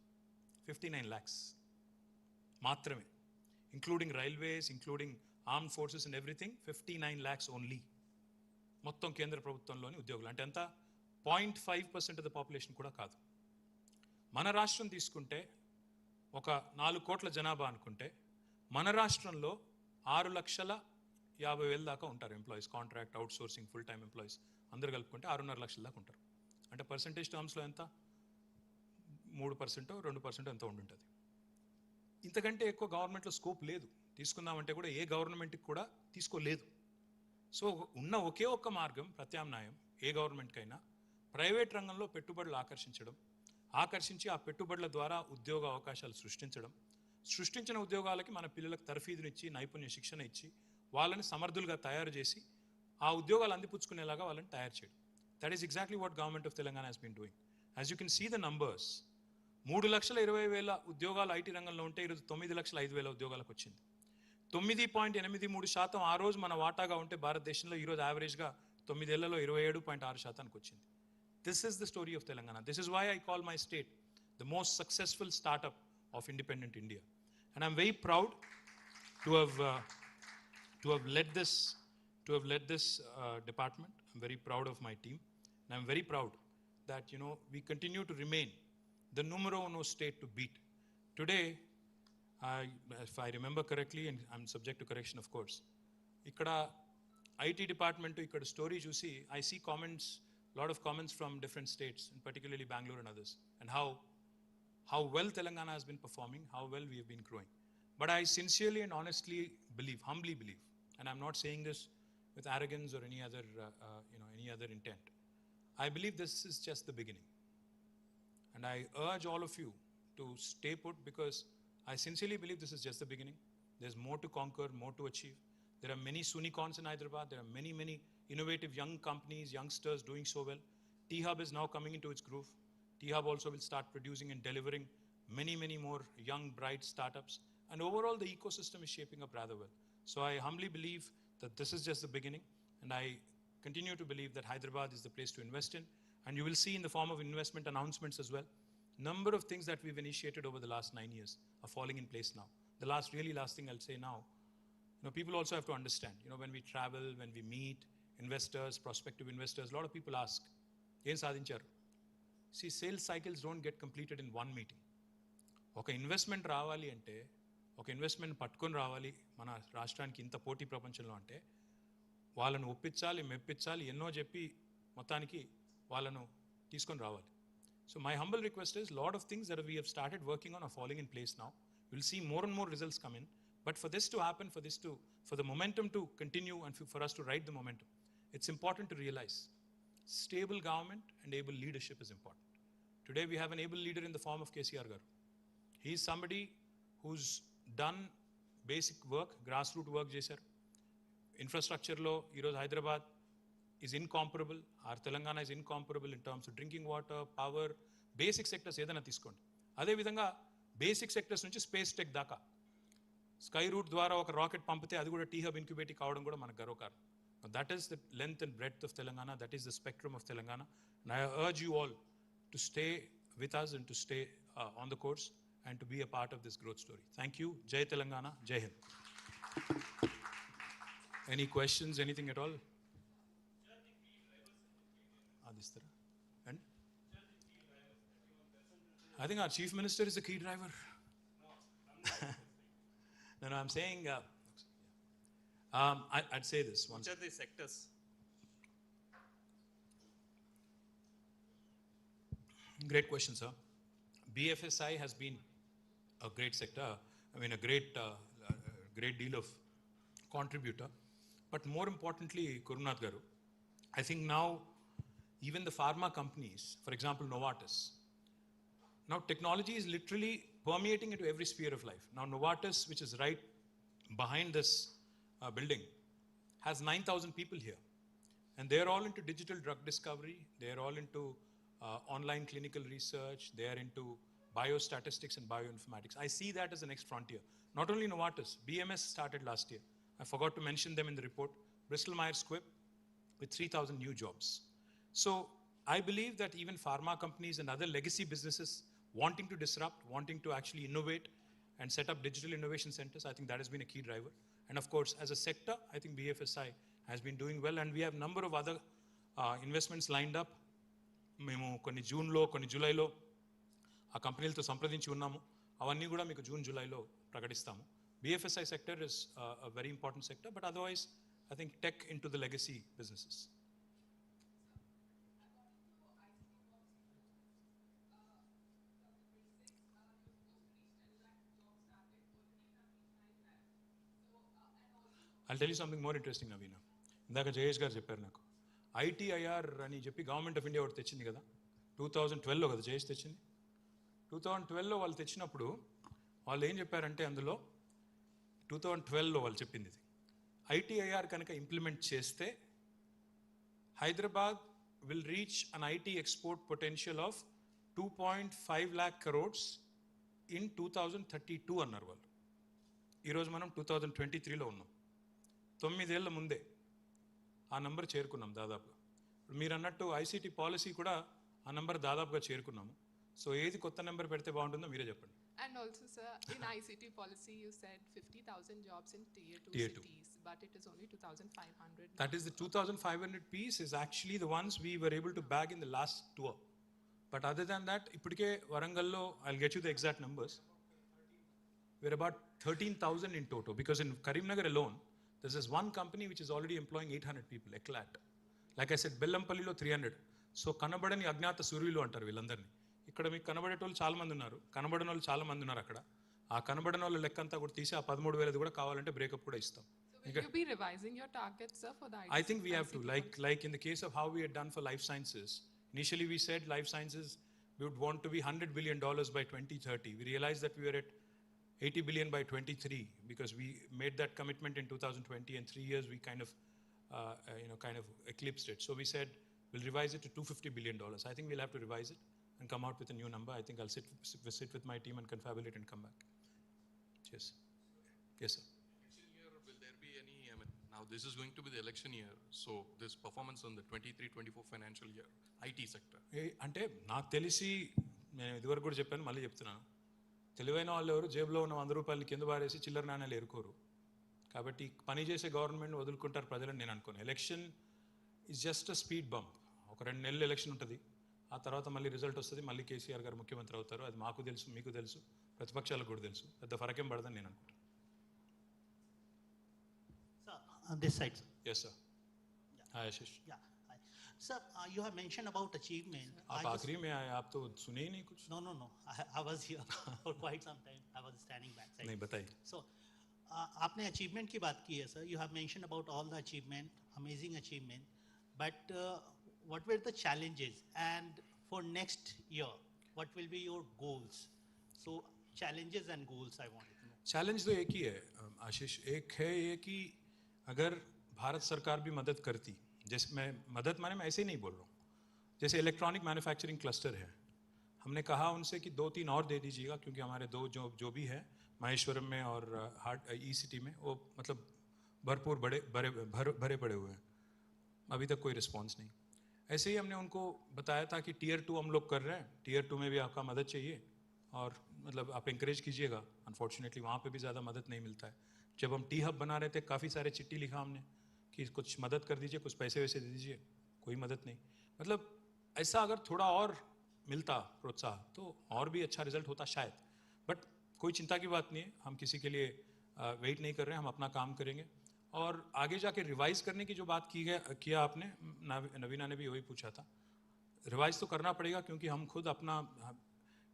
59 lakhs మాత్రమే, including railways, including arm forces and everything. 59 lakhs only మొత్తం కేంద్ర ప్రభుత్వంలోని ఉద్యోగులు. అంటే ఎంత? 0.5% ఆఫ్ ద పాపులేషన్ కూడా కాదు. మన రాష్ట్రం తీసుకుంటే ఒక 4 కోట్ల జనాభా అనుకుంటే మన రాష్ట్రంలో 6,50,000 దాకా ఉంటారు employees, contract, out sourcing, full time employees అందరు కలుపుకుంటే 6.5 లక్షల దాకా ఉంటారు. అంటే పర్సంటేజ్ టర్మ్స్లో ఎంత? 3%, 2% ఎంతో ఉండుంటుంది. ఇంతకంటే ఎక్కువ గవర్నమెంట్లో స్కోప్ లేదు. తీసుకుందామంటే కూడా ఏ గవర్నమెంట్కి కూడా తీసుకోలేదు. సో ఉన్న ఒకే ఒక్క మార్గం, ప్రత్యామ్నాయం ఏ గవర్నమెంట్కైనా, ప్రైవేట్ రంగంలో పెట్టుబడులు ఆకర్షించి ఆ పెట్టుబడుల ద్వారా ఉద్యోగ అవకాశాలు సృష్టించిన ఉద్యోగాలకి మన పిల్లలకు తర్ఫీదునిచ్చి, నైపుణ్య శిక్షణ ఇచ్చి, వాళ్ళని సమర్థులుగా తయారు చేసి ఆ ఉద్యోగాలు అందిపుచ్చుకునేలాగా వాళ్ళని తయారు చేయడం. That is exactly what government of Telangana has been doing. As you can see the numbers, 3,20,000 ఉద్యోగాలు ఐటీ రంగంలో ఉంటే ఈరోజు 9,05,000 ఉద్యోగాలకు వచ్చింది. 9.83% ఆ రోజు మన వాటాగా ఉంటే భారతదేశంలో ఈరోజు యావరేజ్గా 9 ఏళ్లలో 27.6% వచ్చింది. This is the story of Telangana. This is why I call my state the most successful startup of independent India. And I'm very proud to have led this department. I'm very proud of my team. And I'm very proud that, we continue to remain the numero uno state to beat. Today, if I remember correctly, and I'm subject to correction, of course, ikkada IT department, ikkada story చూసి, I see comments, a lot of comments from different states, and particularly Bangalore and others, and how well Telangana has been performing, how well we have been growing. But I sincerely and honestly believe, humbly believe, and I'm not saying this with arrogance or any other intent. I believe this is just the beginning. And I urge all of you to stay put, because I sincerely believe this is just the beginning. There's more to conquer, more to achieve. There are many Sunicons in Hyderabad. There are many, many innovative young companies, youngsters doing so well. T-Hub is now coming into its groove. T-Hub also will start producing and delivering many, many more young, bright startups. And overall, the ecosystem is shaping up rather well. So I humbly believe that this is just the beginning. And I continue to believe that Hyderabad is the place to invest in. And you will see in the form of investment announcements as well. Number of things that we've initiated over the last 9 years are falling in place now. The last thing I'll say now, people also have to understand, when we travel, when we meet investors, prospective investors, a lot of people ask, "Em sadincharu?" See, sales cycles don't get completed in one meeting. ఒక investment రావాలి అంటే, ఒక investment పట్టుకొని రావాలి మన రాష్ట్రానికి ఇంత పోటీ ప్రపంచంలో అంటే, వాళ్ళను ఒప్పించాలి, మెప్పించాలి, ఎన్నో చెప్పి మొత్తానికి వాళ్ళను తీసుకొని రావాలి. So my humble request is, lot of things that we have started working on are falling in place now. You'll see more and more results come in. But for this to happen, for the momentum to continue and for us to ride the momentum, it's important to realize stable government and able leadership is important. Today we have an able leader in the form of KCR garu. He is somebody who's done basic work, grassroots work chesaru. Infrastructure lo ఈరోజు Hyderabad is incomparable. Our Telangana is incomparable in terms of drinking water, power, basic sectors ఏదైనా తీసుకోండి. అదేవిధంగా basic sectors నుంచి space tech దాకా sky route ద్వారా ఒక rocket పంపితే అది కూడా T-Hub ఇంక్యుబేటివ్ కావడం కూడా మనకు గర్వకారణం. That is the length and breadth of Telangana. That is the spectrum of Telangana. And I urge you all to stay with us and to stay on the course and to be a part of this growth story. Thank you. Jai Telangana. Jai Hind. Any questions, anything at all? And I think our Chief Minister is the key driver. No, I'm saying, I'd say this. Which are the sectors? Great question, sir. BFSI has been a great sector. I mean, a great deal of contributor. But more importantly, Kurunath Garu, I think now even the pharma companies, for example, Novartis, now technology is literally permeating into every sphere of life. Now Novartis, which is right behind this building, has 9,000 people here. And they're all into digital drug discovery. They're all into online clinical research. They're into biostatistics and bioinformatics. I see that as the next frontier. Not only Novartis, BMS started last year. I forgot to mention them in the report. Bristol Myers Squibb with 3,000 new jobs. So I believe that even pharma companies and other legacy businesses wanting to disrupt, wanting to actually innovate and set up digital innovation centers, I think that has been a key driver. And of course, as a sector, I think BFSI has been doing well, and we have a number of other investments lined up. మేము కొన్ని జూన్లో, కొన్ని జూలైలో ఆ కంపెనీలతో సంప్రదించి ఉన్నాము. అవన్నీ కూడా మీకు జూన్, జూలైలో ప్రకటిస్తాము. BFSI sector is a very important sector, but otherwise, I think tech into the legacy businesses. I'll tell you something more interesting, Navina. ఇందాక జయేష్ గారు చెప్పారు నాకు, ITIR అని చెప్పి గవర్నమెంట్ ఆఫ్ ఇండియా ఒకటి తెచ్చింది కదా, 2012లో కదా జయేష్ తెచ్చింది. 2012లో వాళ్ళు తెచ్చినప్పుడు వాళ్ళు ఏం చెప్పారంటే, అందులో 2012లో వాళ్ళు చెప్పింది ఇది, ITIR కనుక ఇంప్లిమెంట్ చేస్తే Hyderabad will reach an IT export potential of 2.5 lakh crores in 2032 అన్నారు వాళ్ళు. ఈరోజు మనం 2023లో ఉన్నాం. 9 ఏళ్ల ముందే ఆ నంబర్ చేరుకున్నాం దాదాపుగా. మీరు అన్నట్టు ICT పాలసీ కూడా ఆ నంబర్ దాదాపుగా చేరుకున్నాము. సో ఏది కొత్త నెంబర్ పెడితే బాగుంటుందో మీరే చెప్పండి. And also, sir, in ICT policy, you said 50,000 jobs in tier 2 Tier two. cities, but it is only 2,500. That is the 2,500 piece is actually the ones we were able to bag in the last tour. But other than that, ippudike Warangallo, I'll get you the exact numbers. We're about 13,000 in total because in Karimnagar alone, there's this one company which is already employing 800 people, Eclat. Like I said, Bellampallilo 300. So కనబడని అజ్ఞాత సూర్యులు అంటారు వీళ్ళందరినీ. ఇక్కడ మీకు కనబడేటోళ్ళు చాలా మంది ఉన్నారు, కనబడని వాళ్ళు చాలా మంది ఉన్నారు అక్కడ. ఆ కనబడని వాళ్ళ లెక్క అంతా కూడా తీసి ఆ 13,000 కూడా కావాలంటే బ్రేకప్ కూడా ఇస్తాం. So will you be revising your targets, sir, for the I think we have to, ICT like in the case of how we had done for life sciences. Initially we said life sciences, we would want to be $100 billion by 2030. We realized that we were at 80 billion by 23 because we made that commitment in 2020 and 3 years we kind of eclipsed it. So we said we'll revise it to $250 billion. I think we'll have to revise it and come out with a new number. I think I'll sit with my team and confabulate and come back. Yes. Yes, sir. Election year, will there be any, now this is going to be the election year, so this performance on the 23-24 financial year, IT sector. అంటే నాకు తెలిసి నేను ఇదివరకు కూడా చెప్పాను, మళ్ళీ చెప్తున్నాను, తెలివైన వాళ్ళు ఎవరు జేబులో ఉన్న 100 రూపాయలు కింద పారేసి చిల్లర నాణ్యాలు ఎరుకోరు. కాబట్టి పని చేసే గవర్నమెంట్ వదులుకుంటారు ప్రజలని నేను అనుకోను. Election is just a speed bump. ఒక 2 నెలలు ఎలక్షన్ ఉంటుంది, ఆ తర్వాత మళ్ళీ రిజల్ట్ వస్తుంది, మళ్ళీ కేసీఆర్ గారు ముఖ్యమంత్రి అవుతారు. అది మాకు తెలుసు, మీకు తెలుసు, ప్రతిపక్షాలకు కూడా తెలుసు. పెద్ద ఫరకేం పడదని నేను అనుకుంటాను. Sir, on this side, sir. Yes, sir. Hi, Ashish. Yeah. Hi. Sir, you have mentioned about achievement. आप आखिरी में आए, आप तो सुने ही नहीं कुछ. No. I was here for quite some time. I was standing backside. नहीं बताइए. So, आपने achievement की बात की है, sir. You have mentioned about all the achievement, amazing achievement. But what were the challenges? And for next year, what will be your goals? So, challenges and goals I wanted to know. Challenge तो एक ही है आशीष. एक है ये कि अगर भारत सरकार भी मदद करती, जैसे मैं मदद माने मैं ऐसे ही नहीं बोल रहा हूँ, जैसे इलेक्ट्रॉनिक मैन्युफैक्चरिंग क्लस्टर है, हमने कहा उनसे कि 2-3 और दे दीजिएगा क्योंकि हमारे 2 जो भी है माहेश्वरम में और ECT में वो मतलब भरपूर भरे पड़े हुए हैं. अभी तक कोई रिस्पॉन्स नहीं. ऐसे ही हमने उनको बताया था कि टियर 2 हम लोग कर रहे हैं, टियर 2 में भी आपका मदद चाहिए और मतलब आप इंकरेज कीजिएगा. अनफॉर्चुनेटली वहाँ पे भी ज़्यादा मदद नहीं मिलता है. जब हम टी हब बना रहे थे काफ़ी सारे चिट्ठी लिखा हमने कि कुछ मदद कर दीजिए, कुछ पैसे वैसे दे दीजिए, कोई मदद नहीं. मतलब ऐसा अगर थोड़ा और मिलता प्रोत्साहन तो और भी अच्छा रिजल्ट होता शायद. बट कोई चिंता की बात नहीं है, हम किसी के लिए वेट नहीं कर रहे हैं, हम अपना काम करेंगे. और आगे जाके रिवाइज करने की जो बात किया आपने, नवीना ने भी वही पूछा था. रिवाइज तो करना पड़ेगा क्योंकि हम खुद अपना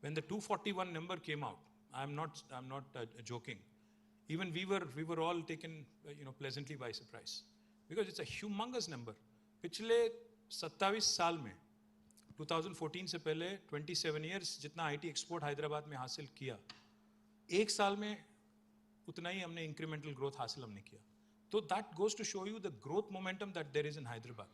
when the 241 number came out, I'm not joking. Even we were all taken pleasantly by surprise because it's a humongous number. पिछले 27 साल में 2014 से पहले 27 years जितना IT एक्सपोर्ट हैदराबाद में हासिल किया, एक साल में उतना ही हमने इंक्रीमेंटल ग्रोथ हासिल हमने किया. तो that goes to show you the growth momentum that there is in Hyderabad.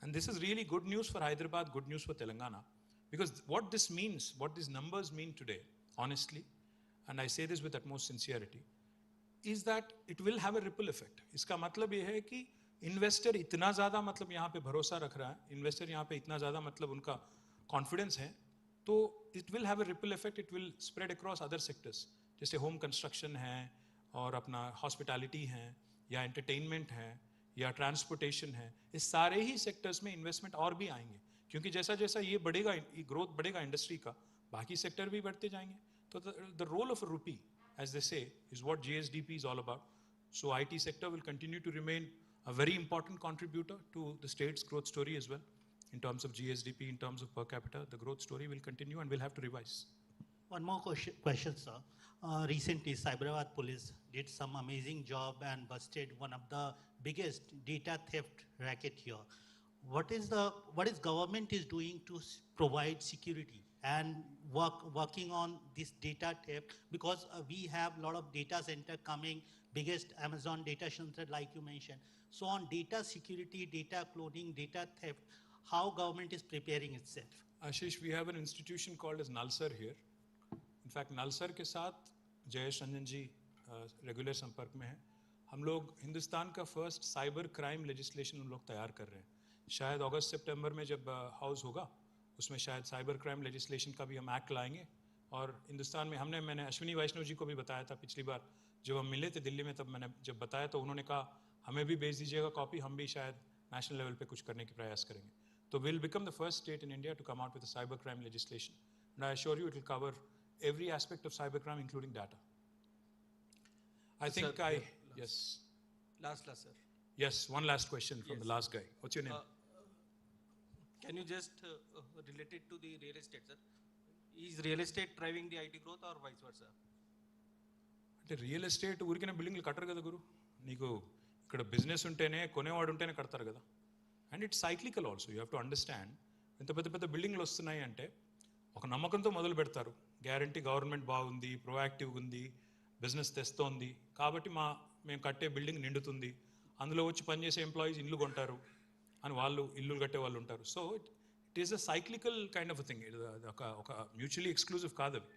And this is really good news for Hyderabad, good news for Telangana. Because what this means, what these numbers mean today, honestly, and I say this with utmost sincerity, is that it will have a ripple effect. इसका मतलब ये है कि investor इतना ज़्यादा मतलब यहाँ पे भरोसा रख रहा है, इन्वेस्टर यहाँ पे इतना ज़्यादा मतलब उनका कॉन्फिडेंस है, तो it will have a ripple effect, it will spread across other sectors. जैसे होम कंस्ट्रक्शन है और अपना हॉस्पिटैलिटी है या एंटरटेनमेंट है या ट्रांसपोर्टेशन है, इस सारे ही सेक्टर्स में इन्वेस्टमेंट और भी आएंगे क्योंकि जैसा जैसा ये बढ़ेगा, ये ग्रोथ बढ़ेगा इंडस्ट्री का, बाकी सेक्टर भी बढ़ते जाएंगे. तो the role of a rupee, as they say, is what GSDP is all about. So IT sector will continue to remain a very important contributor to the state's growth story as well. In terms of GSDP, in terms of per capita, the growth story will continue and we'll have to revise. One more question, sir. Recently, Cyberabad police did some amazing job and busted one of the biggest data theft racket here. What is government is doing to provide security and working on this data theft? Because we have a lot of data center coming, biggest Amazon data center like you mentioned. So on data security, data cloning, data theft, how government is preparing itself? Ashish, we have an institution called as Nalsar here. In fact, Nalsar के साथ जयेश रंजन जी regular संपर्क में हैं. हम लोग हिंदुस्तान का first cyber crime legislation हम लोग तैयार कर रहे हैं. शायद अगस्त सितंबर में जब हाउस होगा उसमें शायद साइबर क्राइम लेजिस्लेशन का भी हम एक्ट लाएंगे और हिंदुस्तान में मैंने अश्विनी वैष्णव जी को भी बताया था पिछली बार जब हम मिले थे दिल्ली में, तब मैंने जब बताया तो उन्होंने कहा हमें भी भेज दीजिएगा कॉपी, हम भी शायद नेशनल लेवल पे कुछ करने की प्रयास करेंगे. तो will become the first state in India to come out with cyber crime legislation and I assure you it will cover every aspect of cybercrime including data. I think yes. Last sir. Yes, one last question from the last guy. What's your name? Can you just relate it to the real estate, sir? Is real estate driving the IT growth or vice versa? అంటే real estate ఊరికైనా బిల్డింగ్లు కట్టరు కదా గురు. నీకు ఇక్కడ business ఉంటేనే కొనేవాడు ఉంటేనే కడతారు కదా. And it's cyclical also. You have to understand. ఇంత పెద్ద పెద్ద బిల్డింగ్లు వస్తున్నాయి అంటే ఒక నమ్మకంతో మొదలు పెడతారు. గ్యారంటీ గవర్నమెంట్ బాగుంది, ప్రొయాక్టివ్గా ఉంది, బిజినెస్ తెస్తోంది కాబట్టి మేము కట్టే బిల్డింగ్ నిండుతుంది, అందులో వచ్చి పనిచేసే ఎంప్లాయీస్ ఇల్లు కొంటారు అని వాళ్ళు ఇల్లు కట్టే వాళ్ళు ఉంటారు. So it is a cyclical kind of thing. ఒక మ్యూచువల్లీ ఎక్స్క్లూజివ్ కాదు అవి.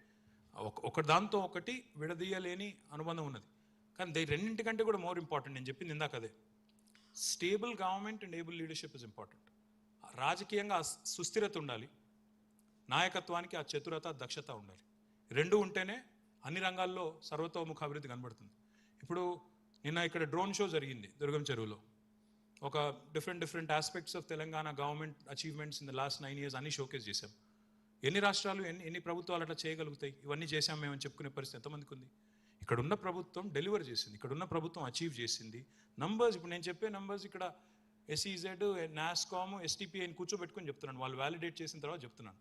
ఒక దాంతో ఒకటి విడదీయలేని అనుబంధం ఉన్నది. కానీ రెండింటికంటే కూడా మోర్ ఇంపార్టెంట్ నేను చెప్పింది ఇందాక అదే, stable government and able leadership is important. రాజకీయంగా సుస్థిరత ఉండాలి, నాయకత్వానికి ఆ చతురత దక్షత ఉండాలి. రెండు ఉంటేనే అన్ని రంగాల్లో సర్వతోముఖ అభివృద్ధి కనబడుతుంది. ఇప్పుడు నిన్న ఇక్కడ డ్రోన్ షో జరిగింది దుర్గం చెరువులో. ఒక different aspects of Telangana government achievements in the last 9 years అన్ని షోకేస్ చేశాం. ఎన్ని రాష్ట్రాలు ఎన్ని ప్రభుత్వాలు అట్లా చేయగలుగుతాయి? ఇవన్నీ చేశాం మేమని చెప్పుకునే పరిస్థితి ఎంతమందికి ఉంది? ఇక్కడున్న ప్రభుత్వం డెలివర్ చేసింది, ఇక్కడున్న ప్రభుత్వం అచీవ్ చేసింది. నంబర్స్ ఇప్పుడు నేను చెప్పే నంబర్స్ ఇక్కడ ఎస్ఈజెడ్, నాస్కామ్, ఎస్టీపీఐని కూర్చోబెట్టుకొని చెప్తున్నాను, వాళ్ళు వ్యాలిడేట్ చేసిన తర్వాత చెప్తున్నాను.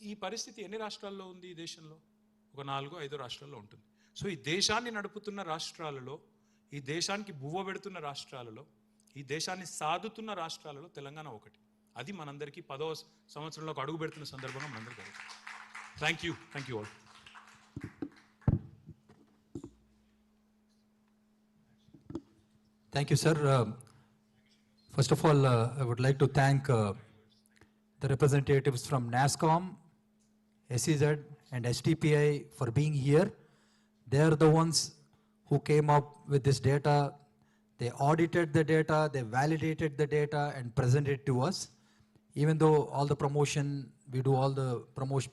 ఈ పరిస్థితి ఎన్ని రాష్ట్రాల్లో ఉంది ఈ దేశంలో? ఒక 4-5 రాష్ట్రాల్లో ఉంటుంది. సో ఈ దేశాన్ని నడుపుతున్న రాష్ట్రాలలో, ఈ దేశానికి బువ్వ పెడుతున్న రాష్ట్రాలలో, ఈ దేశాన్ని సాదుతున్న రాష్ట్రాలలో తెలంగాణ ఒకటి. అది మనందరికీ 10వ సంవత్సరంలో అడుగు పెడుతున్న సందర్భంగా మనందరికీ. Thank you all. Thank you, sir. First of all, I would like to thank the representatives from NASCOM, SEZ and STPI for being here. They are the ones who came up with this data. They audited the data, they validated the data and presented it to us. Even though all the promotion, we do all the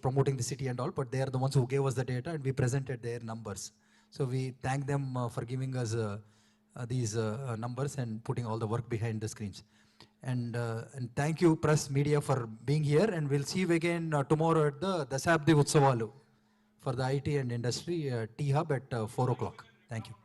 promoting the city and all, but they are the ones who gave us the data and we presented their numbers. So we thank them for giving us these numbers and putting all the work behind the screens. And thank you press media for being here, and we'll see you again tomorrow at the Dasabdi Utsavalu for the IT and industry T-Hub at 4 o'clock. Thank you.